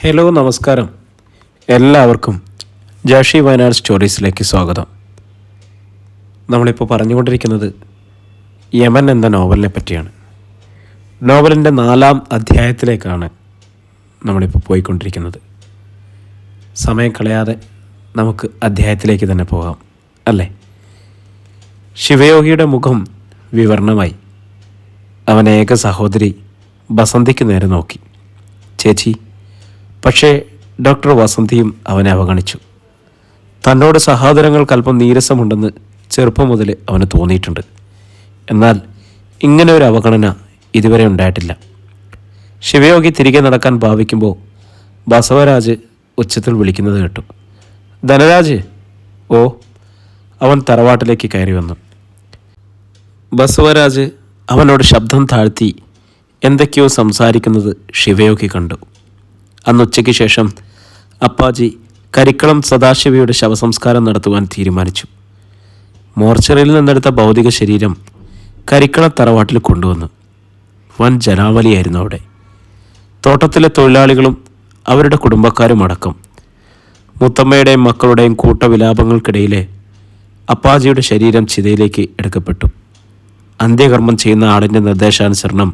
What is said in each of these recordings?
Hello നമസ്കാരം. എല്ലാവർക്കും ജാഷി വയനാട് സ്റ്റോറീസിലേക്ക് സ്വാഗതം. നമ്മളിപ്പോൾ പറഞ്ഞുകൊണ്ടിരിക്കുന്നത് യമൻ എന്ന നോവലിനെ പറ്റിയാണ്. നോവലിൻ്റെ 4-ാം അധ്യായത്തിലേക്കാണ് നമ്മളിപ്പോൾ പോയിക്കൊണ്ടിരിക്കുന്നത്. സമയം കളയാതെ നമുക്ക് അധ്യായത്തിലേക്ക് തന്നെ പോകാം അല്ലേ? ശിവയോഗിയുടെ മുഖം വിവരണമായി. അവൻ ഏക സഹോദരി ബസന്തിക്ക് നേരെ നോക്കി. ചേച്ചി. പക്ഷേ ഡോക്ടർ വസന്തിയും അവനെ അവഗണിച്ചു. തന്നോട് സഹോദരങ്ങൾക്ക് അല്പം നീരസമുണ്ടെന്ന് ചെറുപ്പം മുതൽ അവന് തോന്നിയിട്ടുണ്ട്. എന്നാൽ ഇങ്ങനെ ഒരു അവഗണന ഇതുവരെ ഉണ്ടായിട്ടില്ല. ശിവയോഗി തിരികെ നടക്കാൻ ഭാവിക്കുമ്പോൾ ബസവരാജ് ഉച്ചത്തിൽ വിളിക്കുന്നത് കേട്ടു. ധനരാജ്. ഓ. അവൻ തറവാട്ടിലേക്ക് കയറി വന്നു. ബസവരാജ് അവനോട് ശബ്ദം താഴ്ത്തി എന്തൊക്കെയോ സംസാരിക്കുന്നത് ശിവയോഗി കണ്ടു. അന്ന് ഉച്ചയ്ക്ക് ശേഷം അപ്പാജി കരിക്കളം സദാശിവയുടെ ശവസംസ്കാരം നടത്തുവാൻ തീരുമാനിച്ചു. മോർച്ചറിയിൽ നിന്നെടുത്ത ഭൗതിക ശരീരം കരിക്കളം തറവാട്ടിൽ കൊണ്ടുവന്നു. വൻ ജനാവലിയായിരുന്നു അവിടെ. തോട്ടത്തിലെ തൊഴിലാളികളും അവരുടെ കുടുംബക്കാരും അടക്കം. മുത്തമ്മയുടെയും മക്കളുടെയും കൂട്ടവിലാപങ്ങൾക്കിടയിലെ അപ്പാജിയുടെ ശരീരം ചിതയിലേക്ക് എടുക്കപ്പെട്ടു. അന്ത്യകർമ്മം ചെയ്യുന്ന ആളിൻ്റെ നിർദ്ദേശാനുസരണം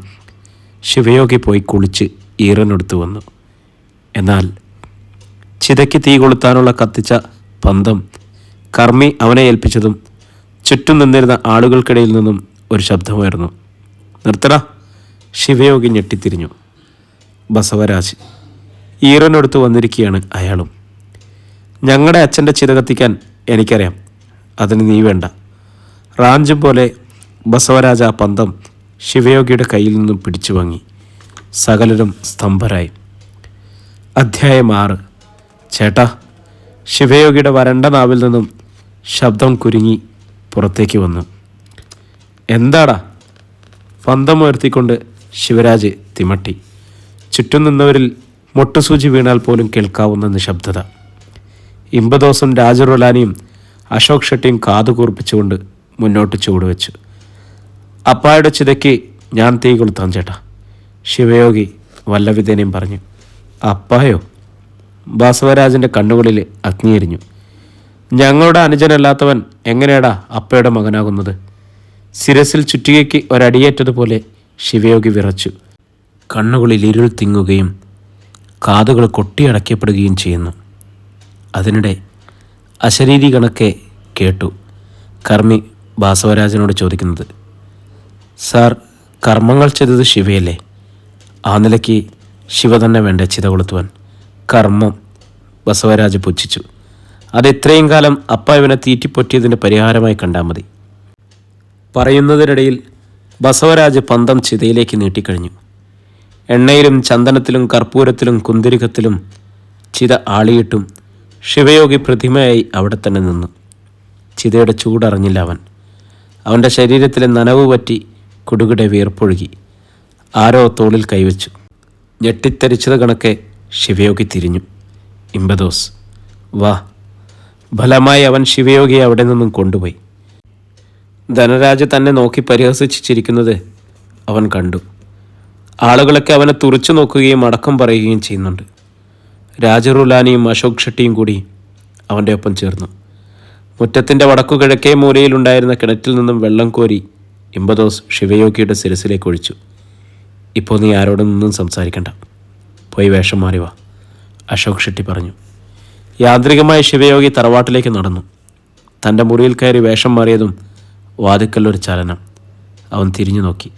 ശിവയോഗി പോയി കുളിച്ച് ഈറനെടുത്തു വന്നു. എന്നാൽ ചിതയ്ക്ക് തീ കൊളുത്താനുള്ള കത്തിച്ച പന്തം കർമ്മി അവനെ ഏൽപ്പിച്ചതും ചുറ്റും നിന്നിരുന്ന ആളുകൾക്കിടയിൽ നിന്നും ഒരു ശബ്ദമായിരുന്നു. നിർത്തടാ. ശിവയോഗി ഞെട്ടിത്തിരിഞ്ഞു. ബസവരാജ്. ഈറനെടുത്ത് വന്നിരിക്കുകയാണ് അയാളും. ഞങ്ങളുടെ അച്ഛൻ്റെ ചിത കത്തിക്കാൻ എനിക്കറിയാം, അതിന് നീ വേണ്ട. റാഞ്ചും പോലെ ബസവരാജ ആ പന്തം ശിവയോഗിയുടെ കയ്യിൽ നിന്നും പിടിച്ചു വാങ്ങി. സകലരും സ്തംഭരായി. അധ്യായം 6. ചേട്ടാ. ശിവയോഗിയുടെ വരണ്ട നാവിൽ നിന്നും ശബ്ദം കുരുങ്ങി പുറത്തേക്ക് വന്നു. എന്താടാ? പന്തം ഉയർത്തിക്കൊണ്ട് ശിവരാജ് തിമട്ടി. ചുറ്റും നിന്നവരിൽ മൊട്ടുസൂചി വീണാൽ പോലും കേൾക്കാവുന്ന നിശബ്ദത. ഇമ്പദോസും രാജറുലാനിയും അശോക് ഷെട്ടിയും കാതുകൂർപ്പിച്ചുകൊണ്ട് മുന്നോട്ട് ചുവടുവെച്ചു. അപ്പായുടെ ചിതയ്ക്ക് ഞാൻ തീ കൊളുത്താം ചേട്ടാ, ശിവയോഗി വല്ലവിധേനയും പറഞ്ഞു. അപ്പായോ? ബസവരാജൻ്റെ കണ്ണുകളിൽ അഗ്നിയെരിഞ്ഞു. ഞങ്ങളുടെ അനുജനല്ലാത്തവൻ എങ്ങനെയാടാ അപ്പയുടെ മകനാകുന്നത്? ശിരസിൽ ചുറ്റികയ്ക്ക് ഒരടിയേറ്റതുപോലെ ശിവയോഗി വിറച്ചു. കണ്ണുകളിൽ ഇരുൾ തിങ്ങുകയും കാതുകൾ കൊട്ടിയടയ്ക്കപ്പെടുകയും ചെയ്യുന്നു. അതിനിടെ അശരീരി കണക്കെ കേട്ടു കർമ്മി ബസവരാജനോട് ചോദിക്കുന്നത്. സാർ, കർമ്മങ്ങൾ ചെയ്തത് ശിവയല്ലേ? ആ നിലയ്ക്ക് ശിവ തന്നെ വേണ്ടേ ചിത കൊളുത്തുവാൻ? കർമ്മം. ബസവരാജ് പുച്ഛിച്ചു. അത് ഇത്രയും കാലം അപ്പ ഇവനെ തീറ്റിപ്പൊറ്റിയതിൻ്റെ പരിഹാരമായി കണ്ടാൽ മതി. പറയുന്നതിനിടയിൽ ബസവരാജ് പന്തം ചിതയിലേക്ക് നീട്ടിക്കഴിഞ്ഞു. എണ്ണയിലും ചന്ദനത്തിലും കർപ്പൂരത്തിലും കുന്തിരികത്തിലും ചിത ആളിയിട്ടും ശിവയോഗി പ്രതിമയായി അവിടെ തന്നെ നിന്നു. ചിതയുടെ ചൂടറിഞ്ഞില്ല അവൻ. അവൻ്റെ ശരീരത്തിലെ നനവ് പറ്റി കുടുകുടെ വീർപ്പൊഴുകി. ആരോ തോളിൽ കൈവച്ചു. ഞെട്ടിത്തരിച്ചത് കണക്കെ ശിവയോഗി തിരിഞ്ഞു. ഇമ്പദോസ്. വാ. ഫലമായി അവൻ ശിവയോഗിയെ അവിടെ നിന്നും കൊണ്ടുപോയി. ധനരാജ് തന്നെ നോക്കി പരിഹസിച്ച് ചിരിക്കുന്നത് അവൻ കണ്ടു. ആളുകളൊക്കെ അവനെ തുറച്ചു നോക്കുകയും അടക്കം പറയുകയും ചെയ്യുന്നുണ്ട്. രാജറുലാനിയും അശോക് ഷെട്ടിയും കൂടി അവൻ്റെ ഒപ്പം ചേർന്നു. മുറ്റത്തിൻ്റെ വടക്കുകിഴക്കേ മൂലയിലുണ്ടായിരുന്ന കിണറ്റിൽ നിന്നും വെള്ളം കോരി ഇമ്പദോസ് ശിവയോഗിയുടെ ശിരസിലേക്ക് ഒഴിച്ചു. ഇപ്പോൾ നീ ആരോടും നിന്നും സംസാരിക്കണ്ട, പോയി വേഷം മാറി വാ, അശോക് ഷെട്ടി പറഞ്ഞു. യാന്ത്രികമായി ശിവയോഗി തറവാട്ടിലേക്ക് നടന്നു. തൻ്റെ മുറിയിൽ കയറി വേഷം മാറിയതും വാതിക്കല്ലൊരു ചലനം. അവൻ തിരിഞ്ഞു നോക്കി.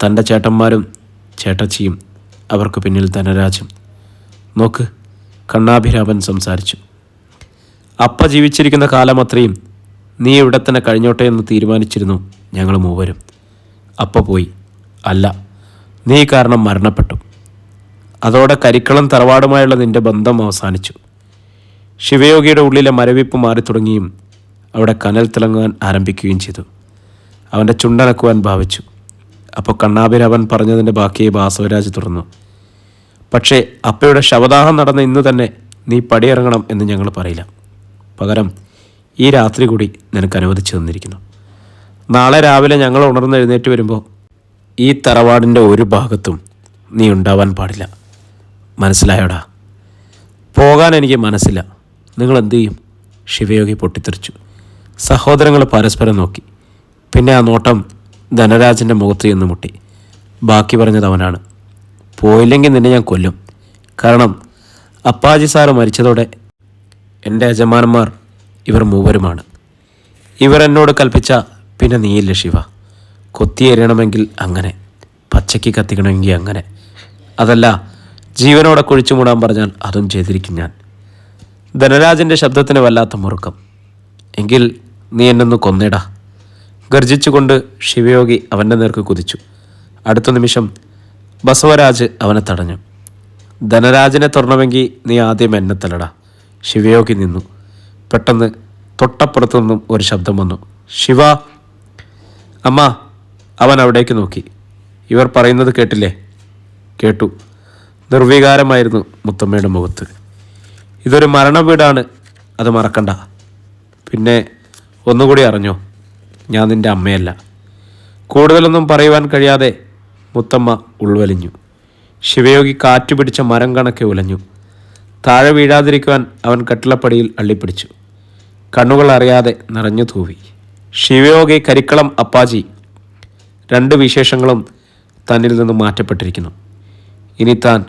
തൻ്റെ ചേട്ടന്മാരും ചേട്ടച്ചിയും, അവർക്ക് പിന്നിൽ ധനരാജും. നോക്ക്, കണ്ണാഭിരാമൻ സംസാരിച്ചു. അപ്പ ജീവിച്ചിരിക്കുന്ന കാലം അത്രയും നീ ഇവിടെ തന്നെ കഴിഞ്ഞോട്ടെ എന്ന് തീരുമാനിച്ചിരുന്നു ഞങ്ങൾ മൂവരും. അപ്പ പോയി. അല്ല, നീ കാരണം മരണപ്പെട്ടു. അതോടെ കരിക്കളം തറവാടുമായുള്ള നിന്റെ ബന്ധം അവസാനിച്ചു. ശിവയോഗിയുടെ ഉള്ളിലെ മരവിപ്പ് മാറി തുടങ്ങിയും അവിടെ കനൽ തിളങ്ങാൻ ആരംഭിക്കുകയും ചെയ്തു. അവൻ്റെ ചുണ്ടനക്കുവാൻ ഭാവിച്ചു. അപ്പോൾ കണ്ണാഭിരാമൻ പറഞ്ഞതിൻ്റെ ബാക്കിയെ ബസവരാജ് തുറന്നു. പക്ഷേ അപ്പയുടെ ശവദാഹം നടന്ന ഇന്ന് തന്നെ നീ പടിയിറങ്ങണം എന്ന് ഞങ്ങൾ പറയില്ല. പകരം ഈ രാത്രി കൂടി നിനക്ക് അനുവദിച്ചു തന്നിരിക്കുന്നു. നാളെ രാവിലെ ഞങ്ങൾ ഉണർന്നെഴുന്നേറ്റ് വരുമ്പോൾ ഈ തറവാടിൻ്റെ ഒരു ഭാഗത്തും നീ ഉണ്ടാവാൻ പാടില്ല. മനസ്സിലായോടാ? പോകാൻ എനിക്ക് മനസ്സില്ല. നിങ്ങൾ എന്തു ചെയ്യും? ശിവയോഗി പൊട്ടിത്തെറിച്ചു. സഹോദരങ്ങൾ പരസ്പരം നോക്കി. പിന്നെ ആ നോട്ടം ധനരാജൻ്റെ മുഖത്ത് ചെന്ന് മുട്ടി. ബാക്കി പറഞ്ഞത് അവനാണ്. പോയില്ലെങ്കിൽ നിന്നെ ഞാൻ കൊല്ലും. കാരണം അപ്പാജി സാറ് മരിച്ചതോടെ എൻ്റെ യജമാനന്മാർ ഇവർ മൂവരുമാണ്. ഇവർ എന്നോട് കൽപ്പിച്ച പിന്നെ നീയില്ല ശിവ. കൊത്തിയെറിയണമെങ്കിൽ അങ്ങനെ, പച്ചയ്ക്ക് കത്തിക്കണമെങ്കിൽ അങ്ങനെ, അതല്ല ജീവനോടെ കുഴിച്ചു മൂടാൻ പറഞ്ഞാൽ അതും ചെയ്തിരിക്കും ഞാൻ. ധനരാജൻ്റെ ശബ്ദത്തിന് വല്ലാത്ത മുറുക്കം. എങ്കിൽ നീ എന്നൊന്ന് കൊന്നേടാ. ഗർജിച്ചുകൊണ്ട് ശിവയോഗി അവൻ്റെ നേർക്ക് കുതിച്ചു. അടുത്ത നിമിഷം ബസവരാജ് അവനെ തടഞ്ഞു. ധനരാജനെ തൊടണമെങ്കിൽ നീ ആദ്യം എന്നെ തല്ലടാ. ശിവയോഗി നിന്നു. പെട്ടെന്ന് തൊട്ടപ്പുറത്തു നിന്നും ഒരു ശബ്ദം വന്നു. ശിവ! അമ്മ! അവൻ അവിടേക്ക് നോക്കി. ഇവർ പറയുന്നത് കേട്ടില്ലേ? കേട്ടു. നിർവികാരമായിരുന്നു മുത്തമ്മയുടെ മുഖത്ത്. ഇതൊരു മരണ വീടാണ്, അത് മറക്കണ്ട. പിന്നെ ഒന്നുകൂടി അറിഞ്ഞോ, ഞാൻ നിൻ്റെ അമ്മയല്ല. കൂടുതലൊന്നും പറയുവാൻ കഴിയാതെ മുത്തമ്മ ഉൾവലിഞ്ഞു. ശിവയോഗി കാറ്റുപിടിച്ച മരം കണക്കെ ഉലഞ്ഞു. താഴെ വീഴാതിരിക്കുവാൻ അവൻ കട്ടിളപ്പടിയിൽ അള്ളിപ്പിടിച്ചു. കണ്ണുകൾ അറിയാതെ നിറഞ്ഞു തൂവി. ശിവയോഗി കരിക്കളം അപ്പാജി, രണ്ട് വിശേഷങ്ങളും തന്നിൽ നിന്ന് മാറ്റപ്പെട്ടിരിക്കുന്നു. ഇനി താൻ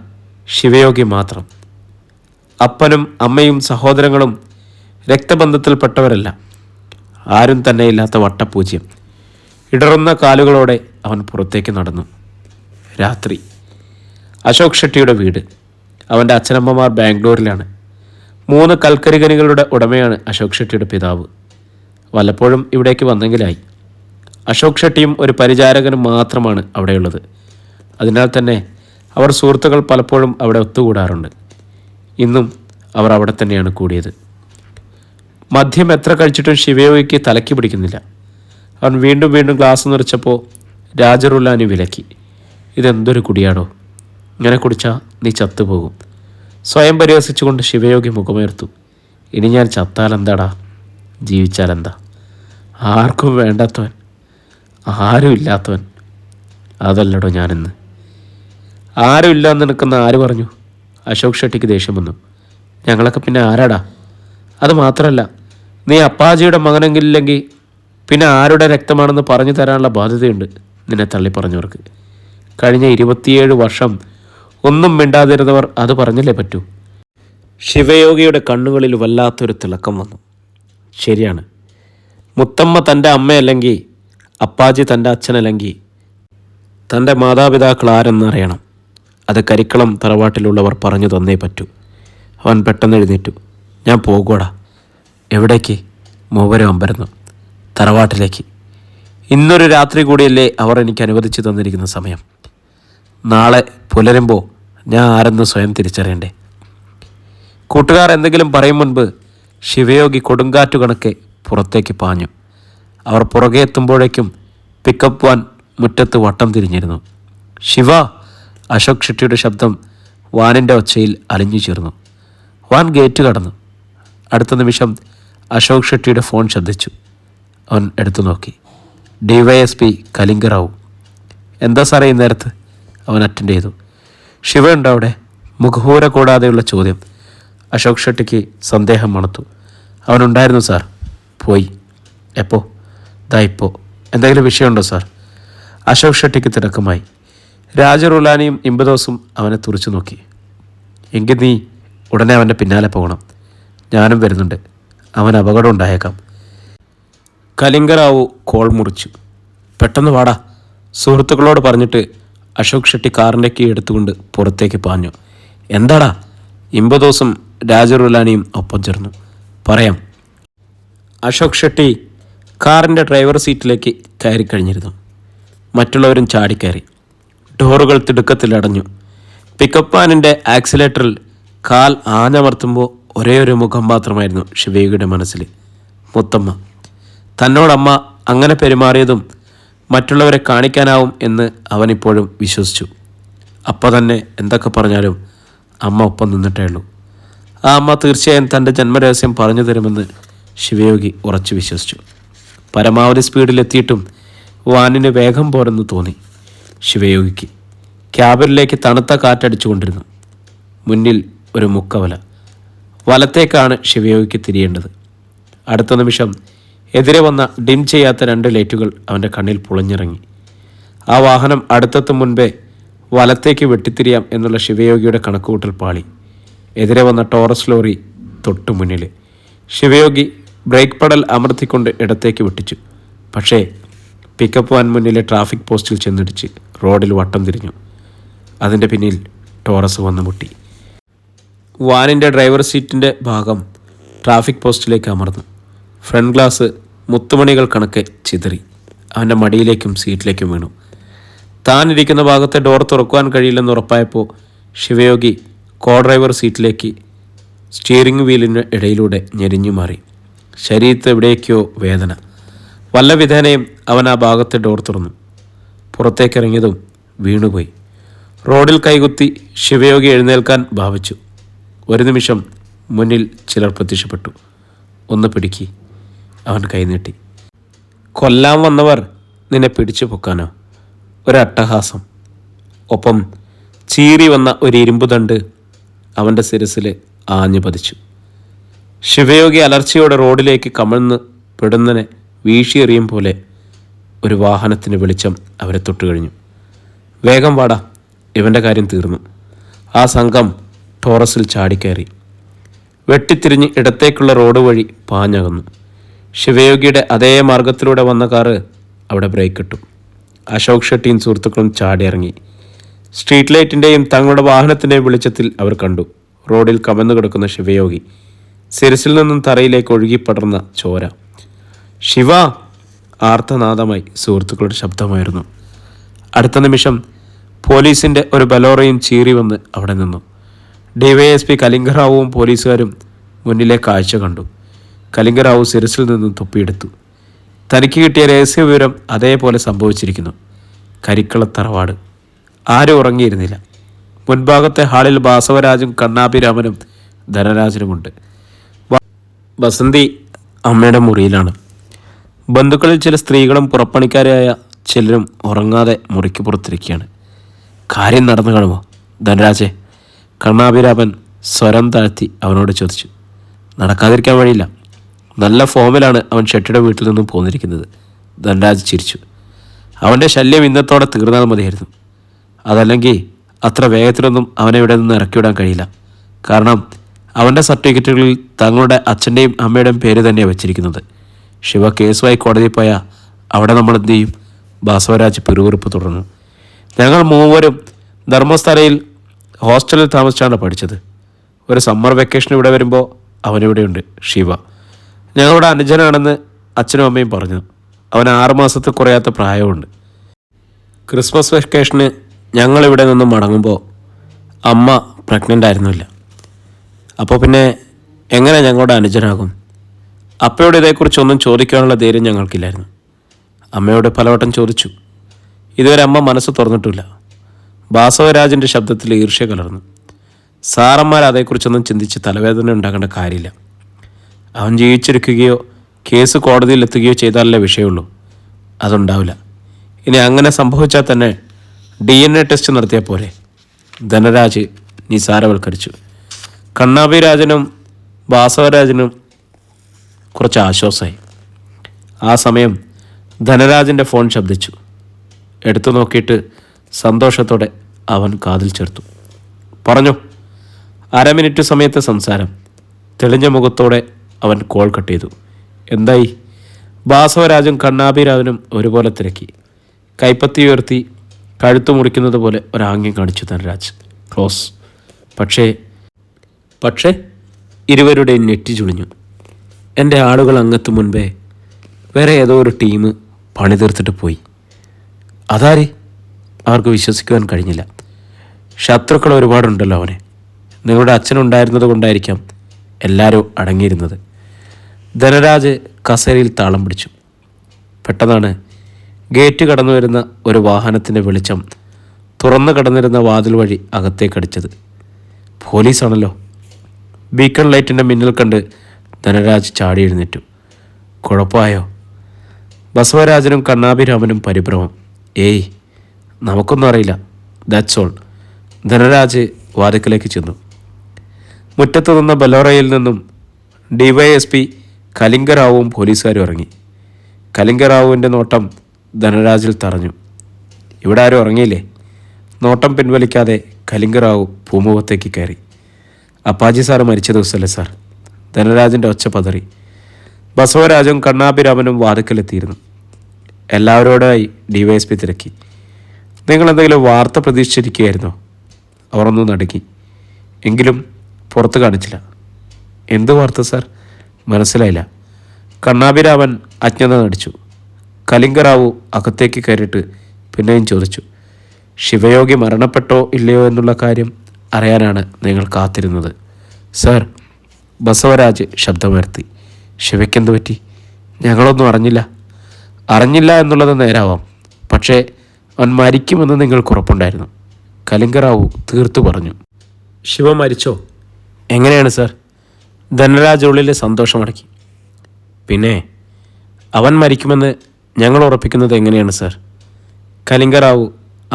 ശിവയോഗി മാത്രം. അപ്പനും അമ്മയും സഹോദരങ്ങളും രക്തബന്ധത്തിൽപ്പെട്ടവരല്ല. ആരും തന്നെ ഇല്ലാത്ത വട്ടപൂജ്യം. ഇടറുന്ന കാലുകളോടെ അവൻ പുറത്തേക്ക് നടന്നു. രാത്രി. അശോക് ഷെട്ടിയുടെ വീട്. അവൻ്റെ അച്ഛനമ്മമാർ ബാംഗ്ലൂരിലാണ്. 3 കൽക്കരി ഖനികളുടെ ഉടമയാണ് അശോക് ഷെട്ടിയുടെ പിതാവ്. വല്ലപ്പോഴും ഇവിടേക്ക് വന്നെങ്കിലായി. അശോക് ഷെട്ടിയും ഒരു പരിചാരകനും മാത്രമാണ് അവിടെയുള്ളത്. അതിനാൽ തന്നെ അവർ സുഹൃത്തുക്കൾ പലപ്പോഴും അവിടെ ഒത്തുകൂടാറുണ്ട്. ഇന്നും അവർ അവിടെ തന്നെയാണ് കൂടിയത്. മദ്യം എത്ര കഴിച്ചിട്ടും ശിവയോഗിക്ക് തലയ്ക്ക് പിടിക്കുന്നില്ല. അവൻ വീണ്ടും വീണ്ടും ഗ്ലാസ് നിറച്ചപ്പോൾ രാജറുല്ലാനി വിലക്കി. ഇതെന്തൊരു കുടിയാടോ, ഇങ്ങനെ കുടിച്ചാൽ നീ ചത്തുപോകും. സ്വയം പരിഹസിച്ചുകൊണ്ട് ശിവയോഗി മുഖമുയർത്തു. ഇനി ഞാൻ ചത്താലെന്താടാ, ജീവിച്ചാലെന്താ? ആർക്കും വേണ്ടാത്തവൻ, ആരും ഇല്ലാത്തവൻ, അതല്ലടോ ഞാനിന്ന്. ആരും ഇല്ലാന്ന് നിൽക്കുന്ന ആര് പറഞ്ഞു? അശോക് ഷെട്ടിക്ക് ദേഷ്യം വന്നു. ഞങ്ങളൊക്കെ പിന്നെ ആരാടാ? അത് മാത്രമല്ല, നീ അപ്പാജിയുടെ മകനെങ്കിലില്ലെങ്കിൽ പിന്നെ ആരുടെ രക്തമാണെന്ന് പറഞ്ഞു തരാനുള്ള ബാധ്യതയുണ്ട് നിന്നെ തള്ളിപ്പറഞ്ഞവർക്ക്. കഴിഞ്ഞ 27 വർഷം ഒന്നും മിണ്ടാതിരുന്നവർ അത് പറഞ്ഞല്ലേ പറ്റൂ. ശിവയോഗിയുടെ കണ്ണുകളിൽ വല്ലാത്തൊരു തിളക്കം വന്നു. ശരിയാണ്, മുത്തമ്മ തൻ്റെ അമ്മയല്ലെങ്കിൽ, അപ്പാജി തൻ്റെ അച്ഛനല്ലെങ്കിൽ, തൻ്റെ മാതാപിതാക്കൾ ആരെന്നറിയണം. അത് കരിക്കളം തറവാട്ടിലുള്ളവർ പറഞ്ഞു തന്നേ പറ്റൂ. അവൻ പെട്ടെന്ന് എഴുന്നേറ്റു. ഞാൻ പോകുവാടാ. എവിടേക്ക്? മൂവരും അമ്പരന്നു. തറവാട്ടിലേക്ക്. ഇന്നൊരു രാത്രി കൂടിയല്ലേ അവർ എനിക്ക് അനുവദിച്ചു തന്നിരിക്കുന്ന സമയം. നാളെ പുലരുമ്പോൾ ഞാൻ ആരെന്ന് സ്വയം തിരിച്ചറിയണ്ടേ. കൂട്ടുകാർ എന്തെങ്കിലും പറയും മുൻപ് ശിവയോഗി കൊടുങ്കാറ്റു കണക്കെ പുറത്തേക്ക് പാഞ്ഞു. അവർ പുറകെ എത്തുമ്പോഴേക്കും പിക്കപ്പ് വാൻ മുറ്റത്ത് വട്ടം തിരിഞ്ഞിരുന്നു. ശിവ! അശോക് ഷെട്ടിയുടെ ശബ്ദം വാനിൻ്റെ ഒച്ചയിൽ അലിഞ്ഞു ചേർന്നു. വാൻ ഗേറ്റ് കടന്നു. അടുത്ത നിമിഷം അശോക് ഷെട്ടിയുടെ ഫോൺ ശബ്ദിച്ചു. അവൻ എടുത്തു നോക്കി. DYSP കലിംഗറാവു. എന്താ സാറേ ഈ നേരത്ത്? അവൻ അറ്റൻഡ് ചെയ്തു. ശിവ ഉണ്ടോ അവിടെ? മുഖഹൂര കൂടാതെയുള്ള ചോദ്യം. അശോക് ഷെട്ടിക്ക് സന്ദേഹം മണത്തു. അവനുണ്ടായിരുന്നു സാർ. പോയി. എപ്പോ? ദാ ഇപ്പോൾ. എന്തെങ്കിലും വിഷയമുണ്ടോ സാർ? അശോക് ഷെട്ടിക്ക് തിരക്കമായി. രാജറുലാനിയും ഇമ്പദോസും അവനെ തുറച്ചു നോക്കി. എങ്കിൽ നീ ഉടനെ അവൻ്റെ പിന്നാലെ പോകണം. ഞാനും വരുന്നുണ്ട്. അവൻ അപകടം ഉണ്ടായേക്കാം. കലിംഗറാവു കോൾ മുറിച്ചു. പെട്ടെന്ന് വാടാ. സുഹൃത്തുക്കളോട് പറഞ്ഞിട്ട് അശോക് ഷെട്ടി കാറിൻ്റെ കീ എടുത്തുകൊണ്ട് പുറത്തേക്ക് പാഞ്ഞു. എന്താടാ? ഇമ്പദോസും രാജറുലാനിയും ഒപ്പം ചേർന്നു. പറയാം. അശോക് ഷെട്ടി കാറിൻ്റെ ഡ്രൈവർ സീറ്റിലേക്ക് കയറി കഴിഞ്ഞിരുന്നു. മറ്റുള്ളവരും ചാടിക്കയറി. ഡോറുകൾ തിടുക്കത്തിലടഞ്ഞു. പിക്കപ്പ് വാനിൻ്റെ ആക്സിലേറ്ററിൽ കാൽ ആഞ്ഞമർത്തുമ്പോൾ ഒരേ ഒരു മുഖം മാത്രമായിരുന്നു ശിവയോഗിയുടെ മനസ്സിൽ. മുത്തമ്മ. തന്നോടമ്മ അങ്ങനെ പെരുമാറിയതും മറ്റുള്ളവരെ കാണിക്കാനാവും എന്ന് അവനിപ്പോഴും വിശ്വസിച്ചു. അപ്പം തന്നെ എന്തൊക്കെ പറഞ്ഞാലും അമ്മ ഒപ്പം നിന്നിട്ടേ ഉള്ളൂ. ആ അമ്മ തീർച്ചയായും തൻ്റെ ജന്മരഹസ്യം പറഞ്ഞു തരുമെന്ന് ശിവയോഗി ഉറച്ചു വിശ്വസിച്ചു. പരമാവധി സ്പീഡിലെത്തിയിട്ടും വാനിന് വേഗം പോരെന്ന് തോന്നി ശിവയോഗിക്ക്. ക്യാബിനിലേക്ക് തണുത്ത കാറ്റടിച്ചുകൊണ്ടിരുന്നു. മുന്നിൽ ഒരു മുക്കവല. വലത്തേക്കാണ് ശിവയോഗിക്ക് തിരിയേണ്ടത്. അടുത്ത നിമിഷം എതിരെ വന്ന ഡിം ചെയ്യാത്ത 2 ലൈറ്റുകൾ അവൻ്റെ കണ്ണിൽ പുളഞ്ഞിറങ്ങി. ആ വാഹനം അടുത്തെത്തും മുൻപേ വലത്തേക്ക് വെട്ടിത്തിരിയാം എന്നുള്ള ശിവയോഗിയുടെ കണക്കുകൂട്ടൽ പാളി. എതിരെ വന്ന ടോറസ് ലോറി തൊട്ടു മുന്നിൽ. ശിവയോഗി ബ്രേക്ക് പെഡൽ അമർത്തിക്കൊണ്ട് ഇടത്തേക്ക് വെട്ടിച്ചു. പക്ഷേ പിക്കപ്പ് വാൻ മുന്നിലെ ട്രാഫിക് പോസ്റ്റിൽ ചെന്നിടിച്ച് റോഡിൽ വട്ടം തിരിഞ്ഞു. അതിൻ്റെ പിന്നിൽ ടോറസ് വന്ന് മുട്ടി. വാനിൻ്റെ ഡ്രൈവർ സീറ്റിൻ്റെ ഭാഗം ട്രാഫിക് പോസ്റ്റിലേക്ക് അമർന്നു. ഫ്രണ്ട് ഗ്ലാസ് മുത്തുമണികൾ കണക്കെ ചിതറി അവൻ്റെ മടിയിലേക്കും സീറ്റിലേക്കും വീണു. താൻ ഇരിക്കുന്ന ഭാഗത്തെ ഡോർ തുറക്കുവാൻ കഴിയില്ലെന്ന് ഉറപ്പായപ്പോൾ ശിവയോഗി കോ ഡ്രൈവർ സീറ്റിലേക്ക് സ്റ്റിയറിംഗ് വീലിന് ഇടയിലൂടെ ഞെരിഞ്ഞു മാറി. ശരീരത്ത് എവിടേക്കോ വേദന. വല്ല വിധേനയും അവൻ ആ ഭാഗത്തെ ഡോർ തുറന്നു. പുറത്തേക്കിറങ്ങിയതും വീണുപോയി. റോഡിൽ കൈകുത്തി ശിവയോഗി എഴുന്നേൽക്കാൻ ഭാവിച്ചു. ഒരു നിമിഷം മുന്നിൽ ചിലർ പ്രത്യക്ഷപ്പെട്ടു. ഒന്ന് പിടിക്കി. അവൻ കൈനീട്ടി. കൊല്ലാൻ വന്നവർ നിന്നെ പിടിച്ചു പൊക്കാനോ? ഒരട്ടഹാസം. ഒപ്പം ചീറി വന്ന ഒരു ഇരുമ്പ് തണ്ട് അവൻ്റെ ശിരസിൽ ആഞ്ഞു പതിച്ചു. ശിവയോഗി അലർച്ചയോടെ റോഡിലേക്ക് കമഴ്ന്ന് പെടുന്നനെ വീശിയെറിയും പോലെ ഒരു വാഹനത്തിന് വെളിച്ചം അവരെ തൊട്ടുകഴിഞ്ഞു. വേഗം വാടാ, ഇവൻ്റെ കാര്യം തീർന്നു. ആ സംഘം ടോറസിൽ ചാടിക്കയറി. വെട്ടിത്തിരിഞ്ഞ് ഇടത്തേക്കുള്ള റോഡ് വഴി പാഞ്ഞകന്നു. ശിവയോഗിയുടെ അതേ മാർഗത്തിലൂടെ വന്ന കാറ് അവിടെ ബ്രേക്ക് ഇട്ടു. അശോക് ഷെട്ടിയും സുഹൃത്തുക്കളും ചാടിയിറങ്ങി. സ്ട്രീറ്റ് ലൈറ്റിൻ്റെയും തങ്ങളുടെ വാഹനത്തിൻ്റെയും വെളിച്ചത്തിൽ അവർ കണ്ടു റോഡിൽ കമന്നു കിടക്കുന്ന ശിവയോഗി. ശിരസിൽ നിന്നും തറയിലേക്ക് ഒഴുകിപ്പടർന്ന ചോര. ശിവ! ആർത്തനാദമായി സുഹൃത്തുക്കളുടെ ശബ്ദമായിരുന്നു. അടുത്ത നിമിഷം പോലീസിൻ്റെ ഒരു ബലോറയും ചീറി വന്ന് അവിടെ നിന്നു. ഡിവൈഎസ്പി കലിംഗറാവുവും പോലീസുകാരും മുന്നിലെ കാഴ്ച കണ്ടു. കലിംഗറാവു ശിരസിൽ നിന്നും തൊപ്പിയെടുത്തു. തനിക്ക് കിട്ടിയ രഹസ്യവിവരം അതേപോലെ സംഭവിച്ചിരിക്കുന്നു. കരിക്കളത്തറവാട്. ആരും ഉറങ്ങിയിരുന്നില്ല. മുൻഭാഗത്തെ ഹാളിൽ ബാസവരാജും കണ്ണാഭിരാമനും ധനരാജനുമുണ്ട്. ബസന്തി അമ്മയുടെ മുറിയിലാണ്. ബന്ധുക്കളിൽ ചില സ്ത്രീകളും പുറപ്പണിക്കാരായ ചിലരും ഉറങ്ങാതെ മുറിക്ക് പുറത്തിരിക്കുകയാണ്. കാര്യം നടന്നു കാണുമോ ധനരാജെ? കണ്ണാഭിരാമൻ സ്വരം താഴ്ത്തി അവനോട് ചോദിച്ചു. നടക്കാതിരിക്കാൻ വഴിയില്ല. നല്ല ഫോമിലാണ് അവൻ ഷെട്ടിയുടെ വീട്ടിൽ നിന്നും പോന്നിരിക്കുന്നത്. ധനരാജ് ചിരിച്ചു. അവൻ്റെ ശല്യം ഇന്നത്തോടെ തീർന്നാൽ മതിയായിരുന്നു. അതല്ലെങ്കിൽ അത്ര വേഗത്തിലൊന്നും അവനെ ഇവിടെ നിന്ന് ഇറക്കിവിടാൻ കഴിയില്ല. കാരണം അവൻ്റെ സർട്ടിഫിക്കറ്റുകളിൽ തങ്ങളുടെ അച്ഛൻ്റെയും അമ്മയുടെയും പേര് തന്നെയാണ് വെച്ചിരിക്കുന്നത്. ശിവ കേസുമായി കോടതിയിൽ പോയാൽ അവിടെ നമ്മൾ എന്ത് ചെയ്യും? ബാസവരാജ് പിറുവിറുപ്പ് തുടർന്നു. ഞങ്ങൾ മൂവരും ധർമ്മസ്ഥലയിൽ ഹോസ്റ്റലിൽ താമസിച്ചാണ് പഠിച്ചത്. ഒരു സമ്മർ വെക്കേഷൻ ഇവിടെ വരുമ്പോൾ അവനിവിടെയുണ്ട്. ശിവ ഞങ്ങളുടെ അനുജനാണെന്ന് അച്ഛനും അമ്മയും പറഞ്ഞു. അവൻ 6 മാസത്തിൽ കുറയാത്ത പ്രായമുണ്ട്. ക്രിസ്മസ് വെക്കേഷന് ഞങ്ങളിവിടെ നിന്നും മടങ്ങുമ്പോൾ അമ്മ പ്രഗ്നൻ്റ് ആയിരുന്നില്ല. അപ്പോൾ പിന്നെ എങ്ങനെ ഞങ്ങളുടെ അനുജനാകും? അപ്പയോട് ഇതേക്കുറിച്ചൊന്നും ചോദിക്കാനുള്ള ധൈര്യം ഞങ്ങൾക്കില്ലായിരുന്നു. അമ്മയോട് പലവട്ടം ചോദിച്ചു. ഇതുവരെ അമ്മ മനസ്സ് തുറന്നിട്ടില്ല. ബാസവരാജിൻ്റെ ശബ്ദത്തിൽ ഈർഷ്യ കലർന്നു. സാറന്മാർ അതേക്കുറിച്ചൊന്നും ചിന്തിച്ച് തലവേദന ഉണ്ടാക്കേണ്ട കാര്യമില്ല. അവൻ ജീവിച്ചിരിക്കുകയോ കേസ് കോടതിയിൽ എത്തുകയോ ചെയ്താലല്ലേ വിഷയമുള്ളൂ. അതുണ്ടാവില്ല. ഇനി അങ്ങനെ സംഭവിച്ചാൽ തന്നെ DNA ടെസ്റ്റ് നടത്തിയാൽ പോലെ. ധനരാജ് നിസാരവൽക്കരിച്ചു. കണ്ണാഭിരാജനും ബാസവരാജനും കുറച്ച് ആശ്വാസമായി. ആ സമയം ധനരാജിൻ്റെ ഫോൺ ശബ്ദിച്ചു. എടുത്തു നോക്കിയിട്ട് സന്തോഷത്തോടെ അവൻ കാതിൽ ചേർത്തു. പറഞ്ഞു. 1/2 മിനിറ്റ് സമയത്തെ സംസാരം. തെളിഞ്ഞ മുഖത്തോടെ അവൻ കോൾ കട്ട് ചെയ്തു. എന്തായി? ബാസവരാജും കണ്ണാഭിരാജനും ഒരുപോലെ തിരക്കി. കൈപ്പത്തി ഉയർത്തി കഴുത്തു മുറിക്കുന്നത് പോലെ ഒരാംഗ്യം കാണിച്ചു ധനരാജ്. ക്ലോസ്. പക്ഷേ ഇരുവരുടെയും നെറ്റി ചുളിഞ്ഞു. എൻ്റെ ആളുകൾ അങ്ങെത്തും മുൻപേ വേറെ ഏതോ ഒരു ടീം പണി തീർത്തിട്ട് പോയി. അതാര്? അവർക്ക് വിശ്വസിക്കുവാൻ കഴിഞ്ഞില്ല. ശത്രുക്കൾ ഒരുപാടുണ്ടല്ലോ അവനെ. നിങ്ങളുടെ അച്ഛനുണ്ടായിരുന്നത് കൊണ്ടായിരിക്കാം എല്ലാവരും അടങ്ങിയിരുന്നത്. ധനരാജ് കസേരയിൽ താളം പിടിച്ചു. പെട്ടെന്നാണ് ഗേറ്റ് കടന്നു വരുന്ന ഒരു വാഹനത്തിൻ്റെ വെളിച്ചം തുറന്നു കടന്നിരുന്ന വാതിൽ വഴി അകത്തേക്കടിച്ചത്. പോലീസാണല്ലോ. ബീക്കൺ ലൈറ്റിൻ്റെ മിന്നൽ കണ്ട് ധനരാജ് ചാടി എഴുന്നേറ്റു. കുഴപ്പമായോ? ബസവരാജനും കണ്ണാഭിരാമനും പരിഭ്രമം. ഏയ്, നമുക്കൊന്നും അറിയില്ല. That's all. ധനരാജ് വാതിക്കലേക്ക് ചെന്നു. മുറ്റത്ത് നിന്ന ബലോറയിൽ നിന്നും ഡിവൈഎസ്പി കലിംഗറാവുവും പോലീസുകാരും ഇറങ്ങി. കലിംഗറാവുവിൻ്റെ നോട്ടം ധനരാജിൽ തറഞ്ഞു. ഇവിടെ ആരും ഇറങ്ങിയില്ലേ? നോട്ടം പിൻവലിക്കാതെ കലിംഗറാവു പൂമുഖത്തേക്ക് കയറി. അപ്പാജി സാറ് മരിച്ച ദിവസമല്ലേ സാർ? ധനരാജിൻ്റെ ഒച്ച പതറി. ബസവരാജും കണ്ണാഭിരാമനും വാതിക്കലെത്തിയിരുന്നു. എല്ലാവരോടായി ഡിവൈഎസ്പി തിരക്കി. നിങ്ങളെന്തെങ്കിലും വാർത്ത പ്രതീക്ഷിച്ചിരിക്കുകയായിരുന്നോ? അവർ ഒന്ന് നടുങ്ങി. എങ്കിലും പുറത്ത് കാണിച്ചില്ല. എന്ത് വാർത്ത സാർ? മനസ്സിലായില്ല. കണ്ണാഭിരാമൻ അജ്ഞത നടിച്ചു. കലിംഗറാവു അകത്തേക്ക് കയറിയിട്ട് പിന്നെയും ചോദിച്ചു, ശിവയോഗി മരണപ്പെട്ടോ ഇല്ലയോ എന്നുള്ള കാര്യം അറിയാനാണ് നിങ്ങൾ കാത്തിരുന്നത്. സാർ, ബസവരാജ് ശബ്ദമുയർത്തി. ശിവയ്ക്കെന്ത് പറ്റി? ഞങ്ങളൊന്നും അറിഞ്ഞില്ല എന്നുള്ളത് നേരാവാം, പക്ഷേ അവൻ മരിക്കുമെന്ന് നിങ്ങൾക്ക് ഉറപ്പുണ്ടായിരുന്നു. കലിംഗറാവു തീർത്തു പറഞ്ഞു. ശിവ മരിച്ചോ? എങ്ങനെയാണ് സാർ? ധനരാജ് ഉള്ളിൽ സന്തോഷമടക്കി. പിന്നെ അവൻ മരിക്കുമെന്ന് ഞങ്ങൾ ഉറപ്പിക്കുന്നത് എങ്ങനെയാണ് സാർ? കലിംഗറാവു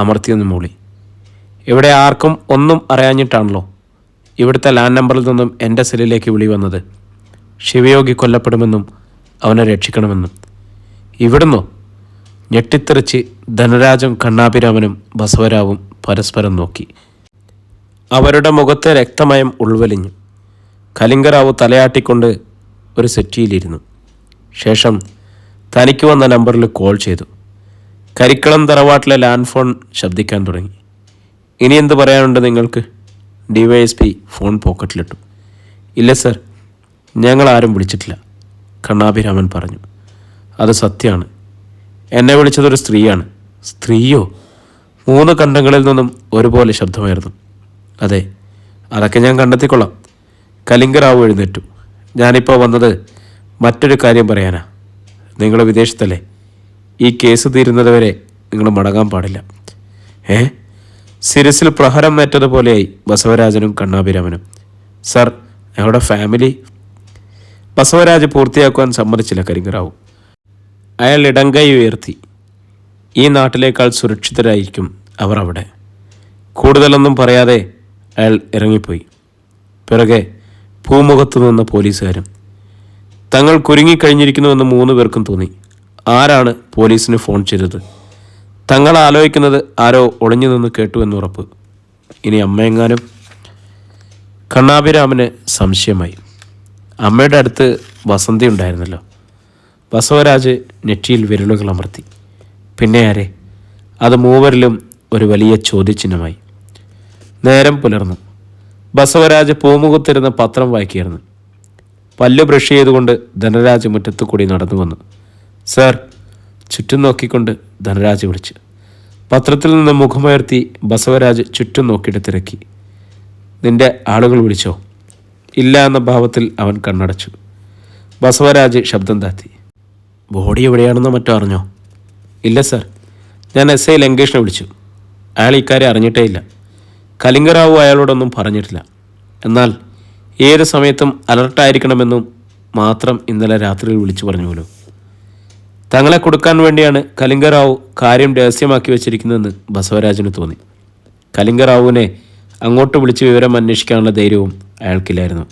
അമർത്തിയൊന്ന് മൂളി. ഇവിടെ ആർക്കും ഒന്നും അറിയാഞ്ഞിട്ടാണല്ലോ ഇവിടുത്തെ ലാൻഡ് നമ്പറിൽ നിന്നും എൻ്റെ സെല്ലിലേക്ക് വിളി വന്നത്. ശിവയോഗി കൊല്ലപ്പെടുമെന്നും അവനെ രക്ഷിക്കണമെന്നും. ഇവിടുന്നോ? ഞെട്ടിത്തെറിച്ച് ധനരാജും കണ്ണാഭിരാമനും ബസവരാവും പരസ്പരം നോക്കി. അവരുടെ മുഖത്തെ രക്തമയം ഉൾവലിഞ്ഞു. കലിംഗറാവു തലയാട്ടിക്കൊണ്ട് ഒരു സെറ്റിയിലിരുന്നു. ശേഷം തനിക്ക് വന്ന നമ്പറിൽ കോൾ ചെയ്തു. കരിക്കളം തറവാട്ടിലെ ലാൻഡ് ഫോൺ ശബ്ദിക്കാൻ തുടങ്ങി. ഇനി എന്ത് പറയാനുണ്ട് നിങ്ങൾക്ക്? ഡിവൈഎസ്പി ഫോൺ പോക്കറ്റിലിട്ടു. ഇല്ല സർ, ഞങ്ങൾ ആരും വിളിച്ചിട്ടില്ല, കണ്ണാഭിരാമൻ പറഞ്ഞു. അത് സത്യമാണ്. എന്നെ വിളിച്ചതൊരു സ്ത്രീയാണ്. സ്ത്രീയോ? 3 കണ്ഠങ്ങളിൽ നിന്നും ഒരുപോലെ ശബ്ദമായിരുന്നു. അതെ, അതൊക്കെ ഞാൻ കണ്ടെത്തിക്കൊള്ളാം. കലിംഗറാവു എഴുന്നേറ്റു. ഞാനിപ്പോൾ വന്നത് മറ്റൊരു കാര്യം പറയാനാ. നിങ്ങൾ വിദേശത്തല്ലേ? ഈ കേസ് തീരുന്നതുവരെ നിങ്ങൾ മടങ്ങാൻ പാടില്ല. സിരസിൽ പ്രഹരം നേറ്റതുപോലെയായി ബസവരാജനും കണ്ണാഭിരാമനും. സർ, ഞങ്ങളുടെ ഫാമിലി. ബസവരാജ് പൂർത്തിയാക്കുവാൻ സമ്മതിച്ചില്ല കലിംഗറാവു. അയാൾ ഇടങ്കൈ ഉയർത്തി. ഈ നാട്ടിലേക്കാൾ സുരക്ഷിതരായിരിക്കും അവർ അവിടെ. കൂടുതലൊന്നും പറയാതെ അയാൾ ഇറങ്ങിപ്പോയി. പിറകെ പൂമുഖത്ത് നിന്ന പോലീസുകാരും. തങ്ങൾ കുരുങ്ങിക്കഴിഞ്ഞിരിക്കുന്നുവെന്ന് 3 പേർക്കും തോന്നി. ആരാണ് പോലീസിന് ഫോൺ ചെയ്തത്? തങ്ങൾ ആലോചിക്കുന്നത് ആരോ ഒളിഞ്ഞു നിന്ന് കേട്ടു എന്നുറപ്പ്. ഇനി അമ്മയെങ്ങാനും? കണ്ണാഭിരാമന് സംശയമായി. അമ്മയുടെ അടുത്ത് വസന്തി ഉണ്ടായിരുന്നല്ലോ. ബസവരാജ് നെറ്റിയിൽ വിരലുകൾ അമർത്തി. പിന്നെ ആരെ? അത് മൂവരിലും ഒരു വലിയ ചോദ്യചിഹ്നമായി. നേരം പുലർന്നു. ബസവരാജ് പൂമുഖത്തിരുന്ന് പത്രം വായിക്കുകയായിരുന്നു. പല്ല് ബ്രഷ് ചെയ്തുകൊണ്ട് ധനരാജ് മുറ്റത്തു കൂടി നടന്നു വന്നു. സർ, ചുറ്റും നോക്കിക്കൊണ്ട് ധനരാജ് വിളിച്ചു. പത്രത്തിൽ നിന്ന് മുഖമുയർത്തി ബസവരാജ് ചുറ്റും നോക്കിയിട്ട് തിരക്കി. നിന്റെ ആളുകൾ വിളിച്ചോ? ഇല്ല എന്ന ഭാവത്തിൽ അവൻ കണ്ണടച്ചു. ബസവരാജ് ശബ്ദം താത്തി. ബോഡി എവിടെയാണെന്നോ മറ്റോ അറിഞ്ഞോ? ഇല്ല സർ, ഞാൻ എസ് ഐ ലങ്കേഷിനെ വിളിച്ചു. അയാൾ ഇക്കാര്യം അറിഞ്ഞിട്ടേ ഇല്ല. കലിംഗറാവു അയാളോടൊന്നും പറഞ്ഞിട്ടില്ല. എന്നാൽ ഏത് സമയത്തും അലർട്ടായിരിക്കണമെന്നും മാത്രം ഇന്നലെ രാത്രിയിൽ വിളിച്ചു പറഞ്ഞു പോലും. തങ്ങളെ കൊടുക്കാൻ വേണ്ടിയാണ് കലിംഗറാവു കാര്യം രഹസ്യമാക്കി വെച്ചിരിക്കുന്നതെന്ന് ബസവരാജന് തോന്നി. കലിംഗറാവുവിനെ അങ്ങോട്ട് വിളിച്ച് വിവരം അന്വേഷിക്കാനുള്ള ധൈര്യവും അയാൾക്കില്ലായിരുന്നു.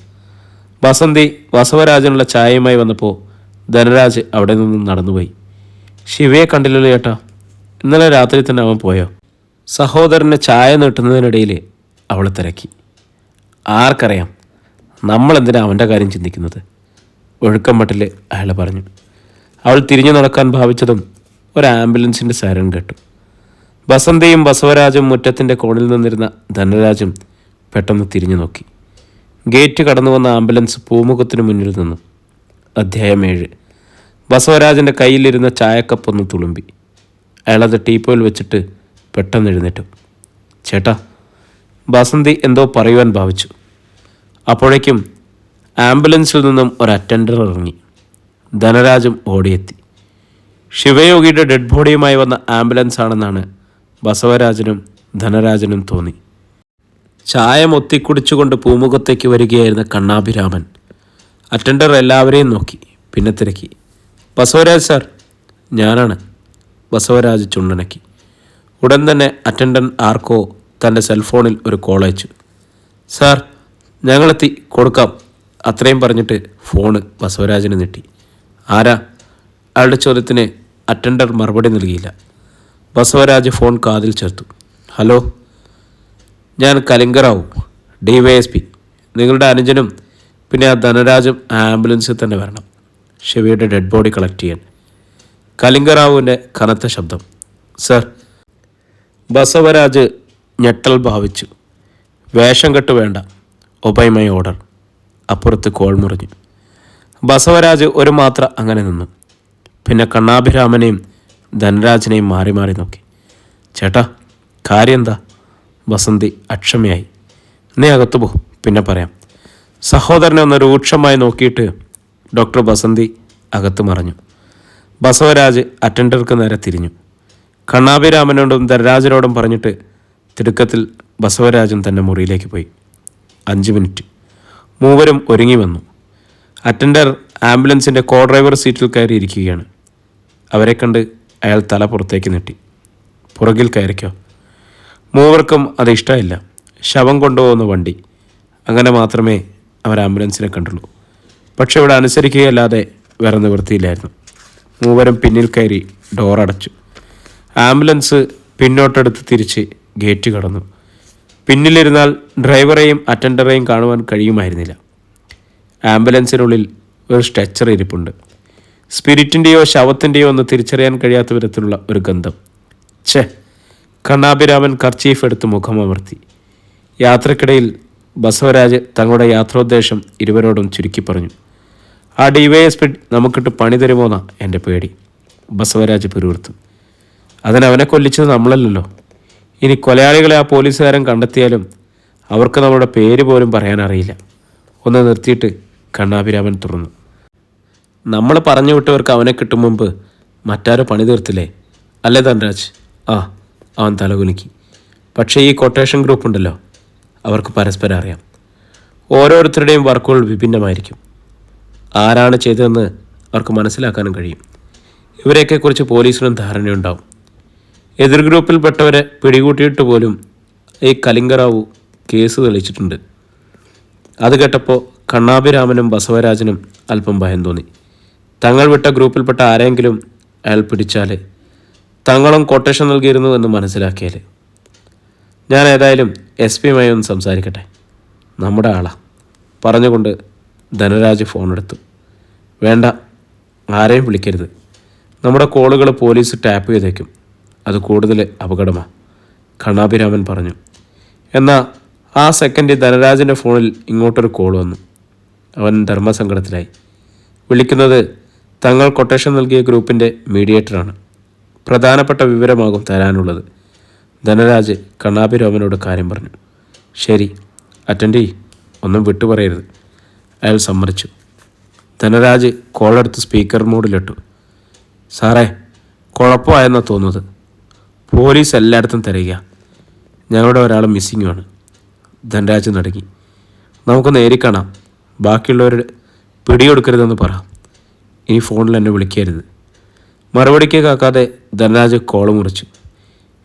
വസന്തി ബസവരാജനുള്ള ചായയുമായി വന്നപ്പോൾ ധനരാജ് അവിടെ നിന്നും നടന്നുപോയി. ശിവയെ കണ്ടില്ലല്ലോ ചേട്ടാ. ഇന്നലെ രാത്രി തന്നെ അവൻ പോയോ? സഹോദരന് ചായ നീട്ടുന്നതിനിടയിൽ അവൾ തിരക്കി. ആർക്കറിയാം, നമ്മളെന്തിനാ അവൻ്റെ കാര്യം ചിന്തിക്കുന്നത്? ഒഴുക്കം മട്ടിൽ അയാൾ പറഞ്ഞു. അവൾ തിരിഞ്ഞു നടക്കാൻ ഭാവിച്ചതും ഒരു ആംബുലൻസിൻ്റെ സൈറൻ കേട്ടു. ബസന്തയും ബസവരാജും മുറ്റത്തിൻ്റെ കോണിൽ നിന്നിരുന്ന ധനരാജും പെട്ടെന്ന് തിരിഞ്ഞു നോക്കി. ഗേറ്റ് കടന്നു വന്ന ആംബുലൻസ് പൂമുഖത്തിന് മുന്നിൽ നിന്നു. അധ്യായം 7. ബസവരാജൻ്റെ കയ്യിലിരുന്ന ചായക്കപ്പൊന്ന് തുളുമ്പി. അയാളത് ടീപ്പോയിൽ വെച്ചിട്ട് പെട്ടെന്ന് എഴുന്നേറ്റു. ചേട്ടാ, ബസന്തി എന്തോ പറയുവാൻ ഭാവിച്ചു. അപ്പോഴേക്കും ആംബുലൻസിൽ നിന്നും ഒരു അറ്റൻഡർ ഇറങ്ങി. ധനരാജും ഓടിയെത്തി. ശിവയോഗിയുടെ ഡെഡ് ബോഡിയുമായി വന്ന ആംബുലൻസ് ആണെന്നാണ് ബസവരാജനും ധനരാജനും തോന്നി. ചായ മൊത്തിക്കുടിച്ചുകൊണ്ട് പൂമുഖത്തേക്ക് വരികയായിരുന്ന കണ്ണാഭിരാമൻ അറ്റൻഡർ എല്ലാവരെയും നോക്കി. പിന്നെ തിരക്കി. ബസവരാജ് സാർ. ഞാനാണ്. ബസവരാജ് ചുണ്ടനക്കി. ഉടൻ തന്നെ അറ്റൻഡൻറ്റ് ആർക്കോ തൻ്റെ സെൽഫോണിൽ ഒരു കോൾ അയച്ചു. സാർ, ഞങ്ങളെത്തി, കൊടുക്കാം. അത്രയും പറഞ്ഞിട്ട് ഫോണ് ബസവരാജന് നീട്ടി. ആരാ? അയാളുടെ ചോദ്യത്തിന് അറ്റൻഡർ മറുപടി നൽകിയില്ല. ബസവരാജ് ഫോൺ കാതിൽ ചേർത്തു. ഹലോ, ഞാൻ കലിംഗറാവു, DYSP. നിങ്ങളുടെ അനുജനും പിന്നെ ആ ധനരാജും ആംബുലൻസിൽ തന്നെ വരണം, ഷിവയുടെ ഡെഡ് ബോഡി കളക്ട് ചെയ്യാൻ. കലിംഗറാവുവിൻ്റെ കനത്ത ശബ്ദം. സർ. ബസവരാജ് ഞെട്ടൽ ഭാവിച്ചു. വേഷം കെട്ട് വേണ്ട, ഒബൈ മൈ ഓർഡർ. അപ്പുറത്ത് കോൾ മുറിഞ്ഞു. ബസവരാജ് ഒരു മാത്ര അങ്ങനെ നിന്നു. പിന്നെ കണ്ണാഭിരാമനെയും ധനരാജിനെയും മാറി മാറി നോക്കി. ചേട്ടാ, കാര്യം എന്താ? വസന്തി അക്ഷമയായി. നീ അകത്തു പോ, പിന്നെ പറയാം. സഹോദരനെ ഒന്ന് രൂക്ഷമായി നോക്കിയിട്ട് ഡോക്ടർ ബസന്തി അകത്ത് മറഞ്ഞു. ബസവരാജ് അറ്റൻഡർക്ക് നേരെ തിരിഞ്ഞു. കണ്ണാഭിരാമനോടും ധനരാജനോടും പറഞ്ഞിട്ട് തിടുക്കത്തിൽ ബസവരാജൻ തന്നെ മുറിയിലേക്ക് പോയി. 5 മിനിറ്റ്. മൂവരും ഒരുങ്ങി വന്നു. അറ്റൻഡർ ആംബുലൻസിൻ്റെ കോ ഡ്രൈവർ സീറ്റിൽ കയറി ഇരിക്കുകയാണ്. അവരെ കണ്ട് അയാൾ തല പുറത്തേക്ക് നീട്ടി. പുറകിൽ കയറിക്കോ. മൂവർക്കും അത് ഇഷ്ടമില്ല. ശവം കൊണ്ടുപോകുന്ന വണ്ടി, അങ്ങനെ മാത്രമേ അവർ ആംബുലൻസിനെ കണ്ടുള്ളൂ. പക്ഷെ ഇവിടെ അനുസരിക്കുകയല്ലാതെ വേറെ നിവൃത്തിയില്ലായിരുന്നു. മൂവരും പിന്നിൽ കയറി ഡോറടച്ചു. ആംബുലൻസ് പിന്നോട്ടെടുത്ത് തിരിച്ച് ഗേറ്റ് കടന്നു. പിന്നിലിരുന്നാൽ ഡ്രൈവറെയും അറ്റൻഡറെയും കാണുവാൻ കഴിയുമായിരുന്നില്ല. ആംബുലൻസിനുള്ളിൽ ഒരു സ്ട്രെച്ചർ ഇരിപ്പുണ്ട്. സ്പിരിറ്റിൻ്റെയോ ശവത്തിൻ്റെയോ ഒന്ന് തിരിച്ചറിയാൻ കഴിയാത്ത വിധത്തിലുള്ള ഒരു ഗന്ധം. ഛേ! കണ്ണാഭിരാമൻ കർച്ചീഫ് എടുത്ത് മുഖമമർത്തി. യാത്രക്കിടയിൽ ബസവരാജ് തങ്ങളുടെ യാത്രോദ്ദേശം ഇരുവരോടും ചുരുക്കി പറഞ്ഞു. ആ DYSP നമുക്കിട്ട് പണി തരുമോന്നാ എൻ്റെ പേടി. ബസവരാജ് പിറുവിർത്തു. അതിനവനെ കൊല്ലിച്ചത് നമ്മളല്ലല്ലോ. ഇനി കൊലയാളികളെ ആ പോലീസുകാരൻ കണ്ടെത്തിയാലും അവർക്ക് നമ്മുടെ പേര് പോലും പറയാനറിയില്ല. ഒന്ന് നിർത്തിയിട്ട് കണ്ണാഭിരാമൻ തുറന്നു. നമ്മൾ പറഞ്ഞു വിട്ടവർക്ക് അവനെ കിട്ടും മുമ്പ് മറ്റാരും പണി തീർത്തില്ലേ, അല്ലേ ധനരാജ്? ആ, അവൻ തലകുലുക്കി. പക്ഷേ ഈ കൊട്ടേഷൻ ഗ്രൂപ്പ് ഉണ്ടല്ലോ, അവർക്ക് പരസ്പരം അറിയാം. ഓരോരുത്തരുടെയും വർക്കുകൾ വിഭിന്നമായിരിക്കും. ആരാണ് ചെയ്തതെന്ന് അവർക്ക് മനസ്സിലാക്കാനും കഴിയും. ഇവരെയൊക്കെക്കുറിച്ച് പോലീസിനും ധാരണയുണ്ടാവും. എതിർ ഗ്രൂപ്പിൽപ്പെട്ടവരെ പിടികൂട്ടിയിട്ട് പോലും ഈ കലിംഗറാവു കേസ് തെളിയിച്ചിട്ടുണ്ട്. അത് കേട്ടപ്പോൾ കണ്ണാഭിരാമനും ബസവരാജനും അല്പം ഭയം തോന്നി. തങ്ങൾ വിട്ട ഗ്രൂപ്പിൽപ്പെട്ട ആരെങ്കിലും അയാൾ പിടിച്ചാൽ തങ്ങളും കൊട്ടേഷൻ നൽകിയിരുന്നു എന്ന് മനസ്സിലാക്കിയാൽ. ഞാൻ ഏതായാലും SP ഒന്ന് സംസാരിക്കട്ടെ, നമ്മുടെ ആളാ പറഞ്ഞുകൊണ്ട് ധനരാജ് ഫോണെടുത്തു. വേണ്ട, ആരെയും വിളിക്കരുത്. നമ്മുടെ കോളുകൾ പോലീസ് ടാപ്പ് ചെയ്തേക്കും. അത് കൂടുതൽ അപകടമാണ്, കണ്ണാഭിരാമൻ പറഞ്ഞു. എന്നാൽ ആ സെക്കൻഡ് ധനരാജിൻ്റെ ഫോണിൽ ഇങ്ങോട്ടൊരു കോൾ വന്നു. അവൻ ധർമ്മസങ്കടത്തിലായി. വിളിക്കുന്നത് തങ്ങൾ കൊട്ടേഷൻ നൽകിയ ഗ്രൂപ്പിൻ്റെ മീഡിയേറ്ററാണ്. പ്രധാനപ്പെട്ട വിവരമാകും തരാനുള്ളത്. ധനരാജ് കണ്ണാഭിരാമനോട് കാര്യം പറഞ്ഞു. ശരി, അറ്റൻഡ് ചെയ്യ്, ഒന്നും വിട്ടുപറയരുത്. അയാൾ സമ്മതിച്ചു. ധനരാജ് കോളെടുത്ത് സ്പീക്കർ മോഡിലിട്ടു. സാറേ, കുഴപ്പമായെന്നാണ് തോന്നുന്നത്. പോലീസ് എല്ലായിടത്തും തിരയുക. ഞങ്ങളുടെ ഒരാൾ മിസ്സിങ്ങുമാണ്. ധനരാജ് നടുങ്ങി. നമുക്ക് നേരിക്കാണാം. ബാക്കിയുള്ളവരുടെ പിടികൊടുക്കരുതെന്ന് പറ. ഇനി ഫോണിൽ എന്നെ വിളിക്കരുത്. മറുപടിക്ക് കാക്കാതെ ധനരാജ് കോള് മുറിച്ചു.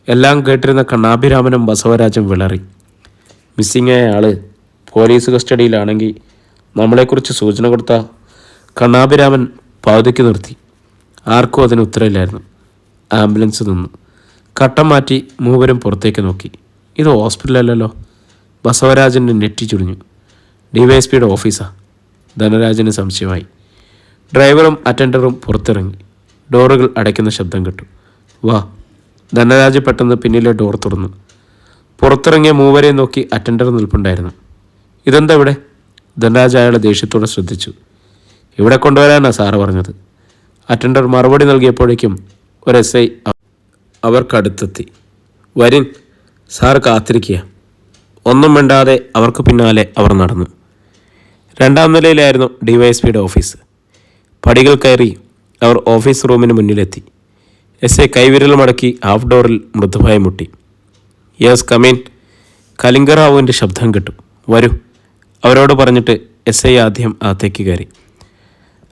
എല്ലാം കേട്ടിരുന്ന കണ്ണാഭിരാമനും ബസവരാജും വിളറി. മിസ്സിങ്ങായ ആൾ പോലീസ് കസ്റ്റഡിയിലാണെങ്കിൽ നമ്മളെക്കുറിച്ച് സൂചന കൊടുത്ത കണ്ണാഭിരാമൻ പകുതിക്ക് നിർത്തി. ആർക്കും അതിന് ഉത്തരവില്ലായിരുന്നു. ആംബുലൻസ് നിന്നു. കട്ടം മാറ്റി മൂവരും പുറത്തേക്ക് നോക്കി. ഇത് ഹോസ്പിറ്റലല്ലല്ലോ. ബസവരാജൻ്റെ നെറ്റി ചുളിഞ്ഞു. DYSPയുടെ ഓഫീസാണ്. ധനരാജന് സംശയമായി. ഡ്രൈവറും അറ്റൻഡറും പുറത്തിറങ്ങി. ഡോറുകൾ അടയ്ക്കുന്ന ശബ്ദം കേട്ടു. വാ. ധനരാജ് പെട്ടെന്ന് പിന്നിലെ ഡോർ തുറന്നു. പുറത്തിറങ്ങിയ മൂവരെ നോക്കി അറ്റൻഡർ നിൽപ്പുണ്ടായിരുന്നു. ഇതെന്താ ഇവിടെ? ധനരാജ് അയാളെ ദേഷ്യത്തോടെ ശ്രദ്ധിച്ചു. ഇവിടെ കൊണ്ടുവരാനാണ് സാറ് പറഞ്ഞത്. അറ്റൻഡർ മറുപടി നൽകിയപ്പോഴേക്കും ഒരു SI അവർക്കടുത്തെത്തി. വരിൻ, സാറ് കാത്തിരിക്കുക. ഒന്നും മിണ്ടാതെ അവർക്ക് പിന്നാലെ അവർ നടന്നു. 2ാം നിലയിലായിരുന്നു DYSPയുടെ ഓഫീസ്. പടികൾ കയറി അവർ ഓഫീസ് റൂമിന് മുന്നിലെത്തി. SI കൈവിരൽ മടക്കി ഹാഫ് ഡോറിൽ മൃദുവായി മുട്ടി. Yes, come in. കലിംഗറാവുവിൻ്റെ ശബ്ദം കേട്ടു. വരൂ, അവരോട് പറഞ്ഞിട്ട് SI ആദ്യം അകത്തേക്ക് കയറി.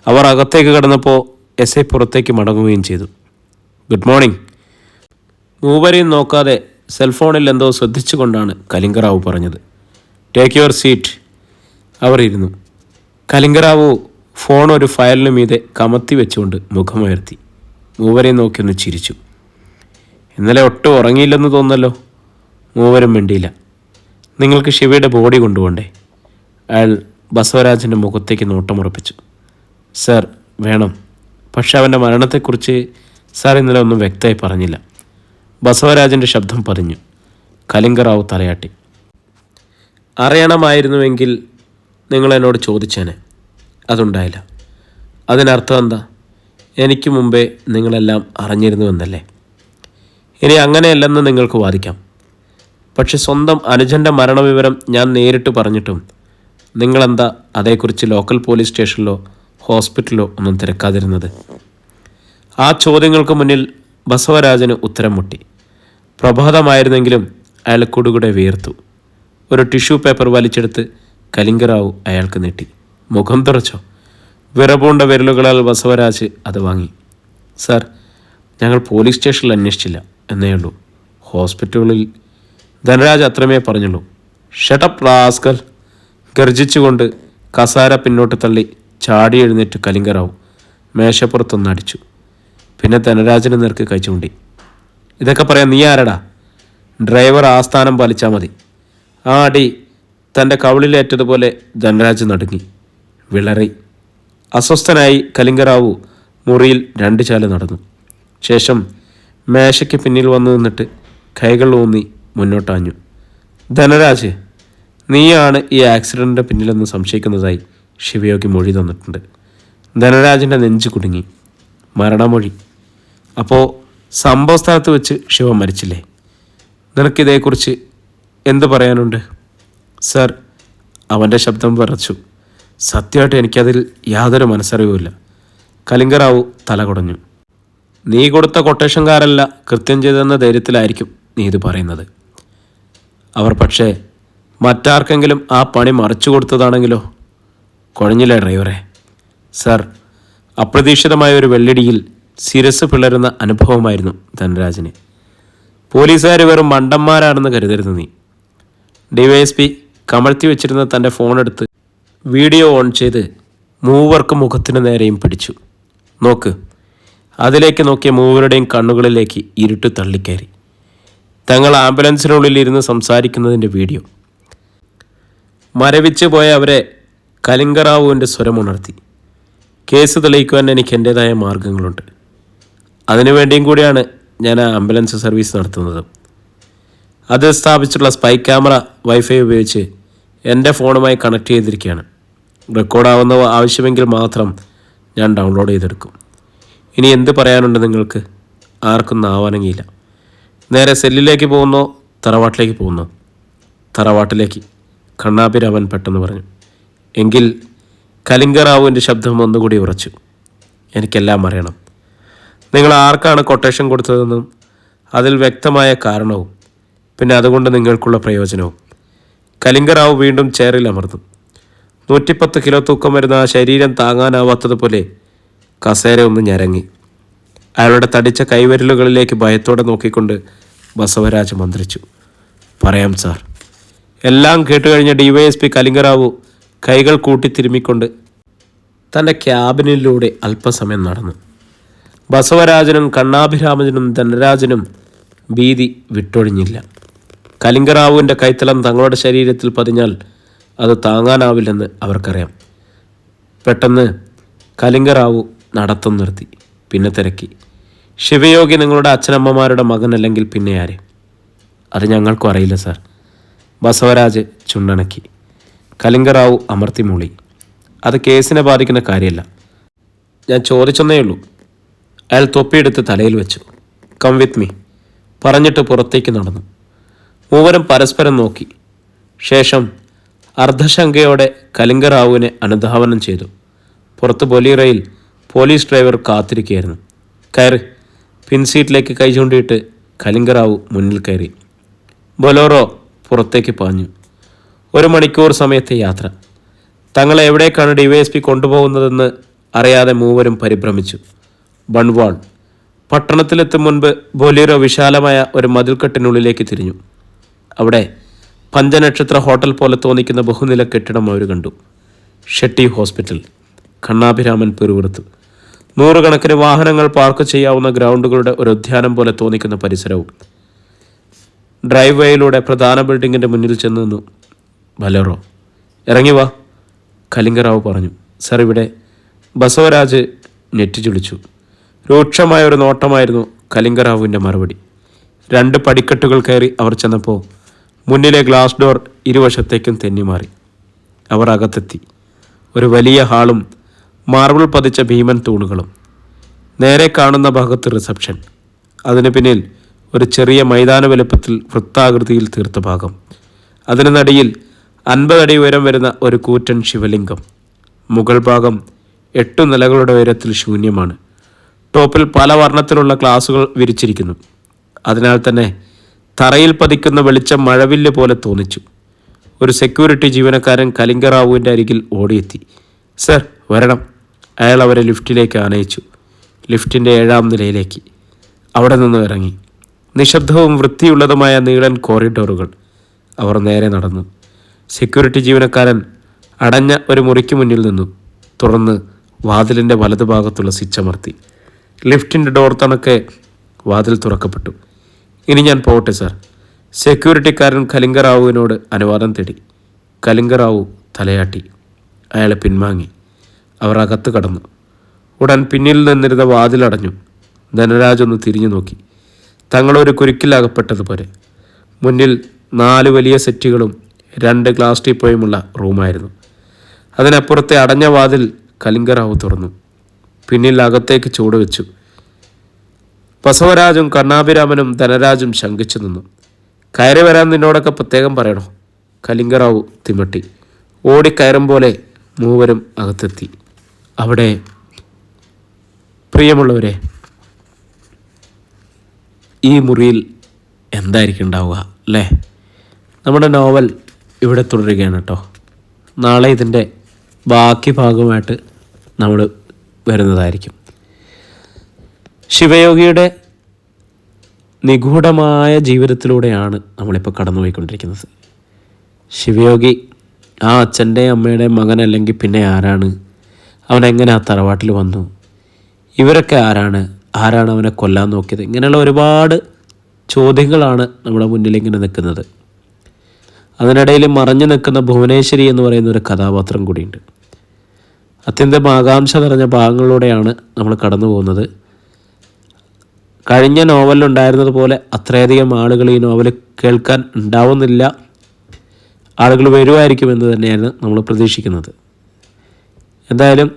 അവർ അകത്തേക്ക് കടന്നപ്പോൾ SI പുറത്തേക്ക് മടങ്ങുകയും ചെയ്തു. Good morning. മൂവരെയും നോക്കാതെ സെൽഫോണിൽ എന്തോ ശ്രദ്ധിച്ചുകൊണ്ടാണ് കലിംഗറാവു പറഞ്ഞത്. Take your seat. അവർ ഇരുന്നു. കലിംഗറാവു ഫോൺ ഒരു ഫയലിനു മീതെ കമത്തി വെച്ചുകൊണ്ട് മുഖമുയർത്തി മൂവരെ നോക്കിയൊന്ന് ചിരിച്ചു. ഇന്നലെ ഒട്ടും ഉറങ്ങിയില്ലെന്ന് തോന്നല്ലോ. മൂവരും മിണ്ടിയില്ല. നിങ്ങൾക്ക് ശിവയുടെ ബോഡി കൊണ്ടുപോണ്ടേ? അയാൾ ബസവരാജൻ്റെ മുഖത്തേക്ക് നോട്ടമുറപ്പിച്ചു. സർ, വേണം. പക്ഷെ അവൻ്റെ മരണത്തെക്കുറിച്ച് സാർ ഇന്നലെ ഒന്നും വ്യക്തമായി പറഞ്ഞില്ല. ബസവരാജൻ്റെ ശബ്ദം പതിഞ്ഞു. കലിംഗറാവു തലയാട്ടി. അറിയണമായിരുന്നുവെങ്കിൽ നിങ്ങളെന്നോട് ചോദിച്ചേനെ. അതുണ്ടായില്ല. അതിനർത്ഥം എന്താ? എനിക്ക് മുമ്പേ നിങ്ങളെല്ലാം അറിഞ്ഞിരുന്നുവെന്നല്ലേ? ഇനി അങ്ങനെയല്ലെന്ന് നിങ്ങൾക്ക് വാദിക്കാം. പക്ഷെ സ്വന്തം അനുജൻ്റെ മരണവിവരം ഞാൻ നേരിട്ട് പറഞ്ഞിട്ടും നിങ്ങളെന്താ അതേക്കുറിച്ച് ലോക്കൽ പോലീസ് സ്റ്റേഷനിലോ ഹോസ്പിറ്റലിലോ ഒന്നും തിരക്കാതിരുന്നത്? ആ ചോദ്യങ്ങൾക്ക് മുന്നിൽ ബസവരാജന് ഉത്തരം മുട്ടി. പ്രഭാതമായിരുന്നെങ്കിലും അയാൾ കുടുകുടെ വിയർത്തു. ഒരു ടിഷ്യൂ പേപ്പർ വലിച്ചെടുത്ത് കലിംഗറാവു അയാൾക്ക് നീട്ടി. മുഖം തുറച്ചോ? വിറപൂണ്ട വിരലുകളാൽ ബസവരാജ് അത് വാങ്ങി. സാർ, ഞങ്ങൾ പോലീസ് സ്റ്റേഷനിൽ അന്വേഷിച്ചില്ല എന്നേ ഉള്ളൂ. ഹോസ്പിറ്റലുകളിൽ ധനരാജ് അത്രമേ പറഞ്ഞുള്ളൂ. Shut up rascal! ഗർജിച്ചുകൊണ്ട് കസാര പിന്നോട്ട് തള്ളി ചാടി എഴുന്നേറ്റ് കലിംഗറാവു മേശപ്പുറത്തൊന്നടിച്ചു. പിന്നെ ധനരാജന് നേർക്ക് കൈ ചൂണ്ടി. ഇതൊക്കെ പറയാൻ നീ ആരടാ? ഡ്രൈവർ ആസ്ഥാനം പാലിച്ചാൽ മതി. ആ അടി തൻ്റെ കവിളിലേറ്റതുപോലെ ധനരാജ് നടുങ്ങി, വിളറി. അസ്വസ്ഥനായി കലിംഗറാവു മുറിയിൽ 2 ചാല് നടന്നു. ശേഷം മേശയ്ക്ക് പിന്നിൽ വന്നു നിന്നിട്ട് കൈകൾ ഊന്നി മുന്നോട്ടാഞ്ഞു. ധനരാജ്, നീയാണ് ഈ ആക്സിഡൻറ്റിൻ്റെ പിന്നിലെന്ന് സംശയിക്കുന്നതായി ശിവയോഗി മൊഴി തന്നിട്ടുണ്ട്. ധനരാജിൻ്റെ നെഞ്ച് കുടുങ്ങി. മരണമൊഴി? അപ്പോൾ സംഭവ സ്ഥലത്ത് വെച്ച് ശിവ മരിച്ചില്ലേ? നിനക്കിതേക്കുറിച്ച് എന്ത് പറയാനുണ്ട്? സർ, അവൻ്റെ ശബ്ദം വിറച്ചു. സത്യമായിട്ട് എനിക്കതിൽ യാതൊരു മനസ്സറിവുമില്ല. കലിംഗറാവു തല കുടഞ്ഞു. നീ കൊടുത്ത കൊട്ടേഷൻകാരല്ല കൃത്യം ചെയ്തെന്ന ധൈര്യത്തിലായിരിക്കും നീ ഇത് പറയുന്നത്. അവർ പക്ഷേ മറ്റാർക്കെങ്കിലും ആ പണി മറിച്ചു കൊടുത്തതാണെങ്കിലോ? കുഴഞ്ഞില്ലേ ഡ്രൈവറെ? സർ, അപ്രതീക്ഷിതമായ ഒരു വെള്ളിടിയിൽ ശിരസ് പിളരുന്ന അനുഭവമായിരുന്നു ധനരാജിന്. പോലീസുകാർ വെറും മണ്ടന്മാരാണെന്ന് കരുതരുത് നീ. DYSP കമഴ്ത്തി വെച്ചിരുന്ന തൻ്റെ ഫോണെടുത്ത് വീഡിയോ ഓൺ ചെയ്ത് മൂവർക്ക് മുഖത്തിന് നേരെയും പിടിച്ചു. നോക്ക്. അതിലേക്ക് നോക്കിയ മൂവരുടെയും കണ്ണുകളിലേക്ക് ഇരുട്ട് തള്ളിക്കയറി. തങ്ങൾ ആംബുലൻസിനുള്ളിൽ ഇരുന്ന് സംസാരിക്കുന്നതിൻ്റെ വീഡിയോ. മരവിച്ച് പോയ അവരെ കലിംഗറാവുവിൻ്റെ സ്വരമുണർത്തി. കേസ് തെളിയിക്കുവാൻ എനിക്ക് എൻ്റേതായ മാർഗങ്ങളുണ്ട്. അതിനുവേണ്ടിയും കൂടിയാണ് ഞാൻ ആ ആംബുലൻസ് സർവീസ് നടത്തുന്നത്. അത് സ്ഥാപിച്ചിട്ടുള്ള സ്പൈ ക്യാമറ വൈഫൈ ഉപയോഗിച്ച് എൻ്റെ ഫോണുമായി കണക്ട് ചെയ്തിരിക്കുകയാണ്. റെക്കോർഡാവുന്ന ആവശ്യമെങ്കിൽ മാത്രം ഞാൻ ഡൗൺലോഡ് ചെയ്തെടുക്കും. ഇനി എന്ത് പറയാനുണ്ട് നിങ്ങൾക്ക്? ആർക്കും ആവാനങ്ങിയില്ല. നേരെ സെല്ലിലേക്ക് പോകുന്നോ തറവാട്ടിലേക്ക് പോകുന്നോ? തറവാട്ടിലേക്ക്, കണ്ണാഭിരാമൻ പെട്ടെന്ന് പറഞ്ഞു. എങ്കിൽ കലിംഗറാവുവിൻ്റെ ശബ്ദം ഒന്നുകൂടി ഉറച്ചു. എനിക്കെല്ലാം അറിയണം. നിങ്ങൾ ആർക്കാണ് കൊട്ടേഷൻ കൊടുത്തതെന്നും അതിൽ വ്യക്തമായ കാരണവും പിന്നെ അതുകൊണ്ട് നിങ്ങൾക്കുള്ള പ്രയോജനവും. കലിംഗറാവു വീണ്ടും ചെയറിൽ അമർന്നു. 110 കിലോ തൂക്കം വരുന്ന ആ ശരീരം താങ്ങാനാവാത്തതുപോലെ കസേര ഒന്ന് ഞരങ്ങി. അയാളുടെ തടിച്ച കൈവിരലുകളിലേക്ക് ഭയത്തോടെ നോക്കിക്കൊണ്ട് ബസവരാജ് മന്ത്രിച്ചു. പറയാം സാർ. എല്ലാം കേട്ടുകഴിഞ്ഞ DYSP കലിംഗറാവു കൈകൾ കൂട്ടിത്തിരുമ്മിക്കൊണ്ട് തൻ്റെ ക്യാബിനിലൂടെ അല്പസമയം നടന്നു. ബസവരാജനും കണ്ണാഭിരാമനും ധനരാജനും ഭീതി വിട്ടൊഴിഞ്ഞില്ല. കലിംഗറാവുവിൻ്റെ കൈത്തലം തങ്ങളുടെ ശരീരത്തിൽ പതിഞ്ഞാൽ അത് താങ്ങാനാവില്ലെന്ന് അവർക്കറിയാം. പെട്ടെന്ന് കലിംഗറാവു നടത്തം നിർത്തി. പിന്നെ തിരക്കി. ശിവയോഗി നിങ്ങളുടെ അച്ഛനമ്മമാരുടെ മകനല്ലെങ്കിൽ പിന്നെ ആര്? അത് ഞങ്ങൾക്കും അറിയില്ല സാർ. ബസവരാജ് ചുണ്ടനക്കി. കലിംഗറാവു അമർത്തി മൂളി. അത് കേസിനെ ബാധിക്കുന്ന കാര്യമല്ല. ഞാൻ ചോദിച്ചെന്നേ ഉള്ളൂ. അയാൾ തൊപ്പിയെടുത്ത് തലയിൽ വെച്ചു. കം വിത്ത് മീ പറഞ്ഞിട്ട് പുറത്തേക്ക് നടന്നു. മൂവരും പരസ്പരം നോക്കി. ശേഷം അർദ്ധശങ്കയോടെ കലിംഗറാവുവിനെ അനുധാവനം ചെയ്തു. പുറത്ത് ബൊലീറയിൽ പോലീസ് ഡ്രൈവർ കാത്തിരിക്കുകയായിരുന്നു. കയറി. പിൻസീറ്റിലേക്ക് കൈ ചൂണ്ടിയിട്ട് കലിംഗറാവു മുന്നിൽ കയറി. ബൊലോറോ പുറത്തേക്ക് പാഞ്ഞു. 1 മണിക്കൂർ സമയത്തെ യാത്ര. തങ്ങളെ എവിടേക്കാണ് DYSP കൊണ്ടുപോകുന്നതെന്ന് അറിയാതെ മൂവരും പരിഭ്രമിച്ചു. ബൺവാൾ പട്ടണത്തിലെത്തും മുൻപ് ബൊലീറോ വിശാലമായ ഒരു മതിൽക്കെട്ടിനുള്ളിലേക്ക് തിരിഞ്ഞു. അവിടെ പഞ്ചനക്ഷത്ര ഹോട്ടൽ പോലെ തോന്നിക്കുന്ന ബഹുനില കെട്ടിടം അവർ കണ്ടു. ഷെട്ടി ഹോസ്പിറ്റൽ. കണ്ണാഭിരാമൻ പിറുവിറുത്തു. നൂറുകണക്കിന് വാഹനങ്ങൾ പാർക്ക് ചെയ്യാവുന്ന ഗ്രൗണ്ടുകളുടെ ഒരു ഉദ്യാനം പോലെ തോന്നിക്കുന്ന പരിസരവും. ഡ്രൈവ് വേയിലൂടെ പ്രധാന ബിൽഡിങ്ങിൻ്റെ മുന്നിൽ ചെന്ന് നിന്നു ബലേറോ. ഇറങ്ങി വാ, കലിംഗറാവു പറഞ്ഞു. സർ, ഇവിടെ. ബസവരാജ് ഞെട്ടിച്ചുളിച്ചു. രൂക്ഷമായ ഒരു നോട്ടമായിരുന്നു കലിംഗറാവുവിൻ്റെ മറുപടി. 2 പടിക്കെട്ടുകൾ കയറി അവർ ചെന്നപ്പോൾ മുന്നിലെ ഗ്ലാസ് ഡോർ ഇരുവശത്തേക്കും തെന്നിമാറി. അവർ അകത്തെത്തി. ഒരു വലിയ ഹാളും മാർബിൾ പതിച്ച ഭീമൻ തൂണുകളും. നേരെ കാണുന്ന ഭാഗത്ത് റിസപ്ഷൻ. അതിന് പിന്നിൽ ഒരു ചെറിയ മൈതാന വലുപ്പത്തിൽ വൃത്താകൃതിയിൽ തീർത്ത ഭാഗം. അതിന് നടുയിൽ 50 അടി ഉയരം വരുന്ന ഒരു കൂറ്റൻ ശിവലിംഗം. മുകൾ ഭാഗം 8 നിലകളുടെ ഉയരത്തിൽ ശൂന്യമാണ്. ടോപ്പിൽ പല വർണ്ണത്തിലുള്ള ഗ്ലാസുകൾ വിരിച്ചിരിക്കുന്നു. അതിനാൽ തന്നെ തറയിൽ പതിക്കുന്ന വെളിച്ചം മഴവില്ല് പോലെ തോന്നിച്ചു. ഒരു സെക്യൂരിറ്റി ജീവനക്കാരൻ കലിംഗറാവുവിൻ്റെ അരികിൽ ഓടിയെത്തി. സർ, വരണം. അയാൾ അവരെ ലിഫ്റ്റിലേക്ക് ആനയിച്ചു. ലിഫ്റ്റിൻ്റെ 7-ാം നിലയിലേക്ക്. അവിടെ നിന്ന് ഇറങ്ങി. നിശബ്ദവും വൃത്തിയുള്ളതുമായ നീളൻ കോറിഡോറുകൾ. അവർ നേരെ നടന്നു. സെക്യൂരിറ്റി ജീവനക്കാരൻ അടഞ്ഞ ഒരു മുറിക്ക് മുന്നിൽ നിന്നു. തുറന്ന് വാതിലിൻ്റെ വലതുഭാഗത്തുള്ള സ്വിച്ച് അമർത്തി. ലിഫ്റ്റിൻ്റെ ഡോർ തണക്കെ വാതിൽ തുറക്കപ്പെട്ടു. ഇനി ഞാൻ പോട്ടെ സർ. സെക്യൂരിറ്റിക്കാരൻ കലിംഗറാവുവിനോട് അനുവാദം തേടി. കലിംഗറാവു തലയാട്ടി. അയാളെ പിൻവാങ്ങി. അവർ അകത്ത് കടന്നു. ഉടൻ പിന്നിൽ നിന്നിരുന്ന വാതിലടഞ്ഞു. ധനരാജ് ഒന്ന് തിരിഞ്ഞു നോക്കി. തങ്ങളൊരു കുരുക്കിലകപ്പെട്ടതുപോലെ. മുന്നിൽ 4 വലിയ സെറ്റുകളും 2 ഗ്ലാസ് ടീപ്പോയുമുള്ള റൂമായിരുന്നു. അതിനപ്പുറത്തെ അടഞ്ഞ വാതിൽ കലിംഗറാവു തുറന്നു. പിന്നിൽ അകത്തേക്ക് ചൂടുവെച്ചു. ബസവരാജും കണ്ണാഭിരാമനും ധനരാജും ശങ്കിച്ചു നിന്നു. കയറി വരാൻ നിന്നോടൊക്കെ പ്രത്യേകം പറയണോ? കലിംഗറാവു തിമട്ടി. ഓടിക്കയറും പോലെ മൂവരും അകത്തെത്തി. അവിടെ പ്രിയമുള്ളവരെ, ഈ മുറിയിൽ എന്തായിരിക്കും ഉണ്ടാവുക അല്ലേ? നമ്മുടെ നോവൽ ഇവിടെ തുടരുകയാണ് കേട്ടോ. നാളെ ഇതിൻ്റെ ബാക്കി ഭാഗമായിട്ട് നമ്മൾ വരുന്നതായിരിക്കും. ശിവയോഗിയുടെ നിഗൂഢമായ ജീവിതത്തിലൂടെയാണ് നമ്മളിപ്പോൾ കടന്നുപോയിക്കൊണ്ടിരിക്കുന്നത്. ശിവയോഗി ആ അച്ഛൻ്റെയും അമ്മയുടെയും മകൻ അല്ലെങ്കിൽ പിന്നെ ആരാണ്? അവനെങ്ങനെ ആ തറവാട്ടിൽ വന്നു? ഇവരൊക്കെ ആരാണ് അവനെ കൊല്ലാൻ നോക്കിയത്? ഇങ്ങനെയുള്ള ഒരുപാട് ചോദ്യങ്ങളാണ് നമ്മുടെ മുന്നിൽ ഇങ്ങനെ നിൽക്കുന്നത്. അതിനിടയിൽ മറഞ്ഞു നിൽക്കുന്ന ഭുവനേശ്വരി എന്ന് പറയുന്ന ഒരു കഥാപാത്രം കൂടിയുണ്ട്. അത്യന്തം ആകാംക്ഷ നിറഞ്ഞ ഭാഗങ്ങളിലൂടെയാണ് നമ്മൾ കടന്നു പോകുന്നത്. കഴിഞ്ഞ നോവലിലുണ്ടായിരുന്നത് പോലെ അത്രയധികം ആളുകൾ ഈ നോവൽ കേൾക്കാൻ ഉണ്ടാവുന്നില്ല. ആളുകൾ വരുമായിരിക്കുമെന്ന് തന്നെയാണ് നമ്മൾ പ്രതീക്ഷിക്കുന്നത്. എന്തായാലും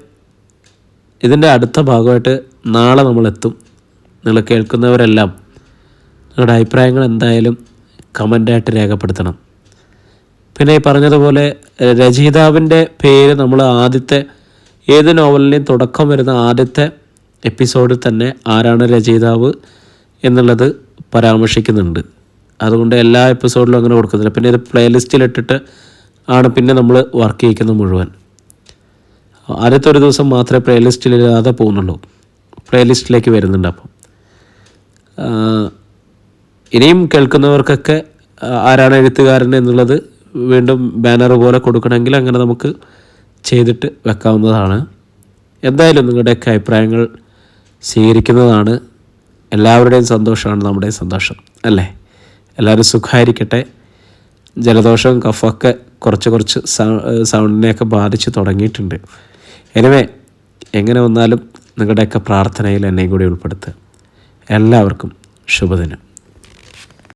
ഇതിൻ്റെ അടുത്ത ഭാഗമായിട്ട് നാളെ നമ്മളെത്തും. നിങ്ങൾ കേൾക്കുന്നവരെല്ലാം നിങ്ങളുടെ അഭിപ്രായങ്ങൾ എന്തായാലും കമൻ്റായിട്ട് രേഖപ്പെടുത്തണം. പിന്നെ ഈ പറഞ്ഞതുപോലെ രചയിതാവിൻ്റെ പേര് നമ്മൾ ആദ്യത്തെ ഏത് നോവലിൻ്റെയും തുടക്കം വരുന്ന ആദ്യത്തെ എപ്പിസോഡിൽ തന്നെ ആരാണ് രചയിതാവ് എന്നുള്ളത് പരാമർശിക്കുന്നുണ്ട്. അതുകൊണ്ട് എല്ലാ എപ്പിസോഡിലും അങ്ങനെ കൊടുക്കുന്നില്ല. പിന്നെ ഇത് പ്ലേലിസ്റ്റിലിട്ടിട്ട് ആണ് പിന്നെ നമ്മൾ വർക്ക് ചെയ്യിക്കുന്നത് മുഴുവൻ. ആദ്യത്തെ ഒരു ദിവസം മാത്രമേ പ്ലേലിസ്റ്റിലില്ലാതെ പോകുന്നുള്ളൂ. പ്ലേലിസ്റ്റിലേക്ക് വരുന്നുണ്ട്. അപ്പം ഇനിയും കേൾക്കുന്നവർക്കൊക്കെ ആരാണ് എഴുത്തുകാരൻ എന്നുള്ളത് വീണ്ടും ബാനർ പോലെ കൊടുക്കണമെങ്കിൽ അങ്ങനെ നമുക്ക് ചെയ്തിട്ട് വെക്കാവുന്നതാണ്. എന്തായാലും നിങ്ങളുടെയൊക്കെ അഭിപ്രായങ്ങൾ സ്വീകരിക്കുന്നതാണ്. എല്ലാവരുടെയും സന്തോഷമാണ് നമ്മുടെ സന്തോഷം അല്ലേ? എല്ലാവരും സുഖമായിരിക്കട്ടെ. ജലദോഷവും കഫമൊക്കെ കുറച്ച് സൗണ്ടിനെയൊക്കെ ബാധിച്ച് തുടങ്ങിയിട്ടുണ്ട്. എനിവേ, എങ്ങനെ വന്നാലും നിങ്ങളുടെയൊക്കെ പ്രാർത്ഥനയിൽ എന്നെയും കൂടി ഉൾപ്പെടുത്തുക. എല്ലാവർക്കും ശുഭദിനം.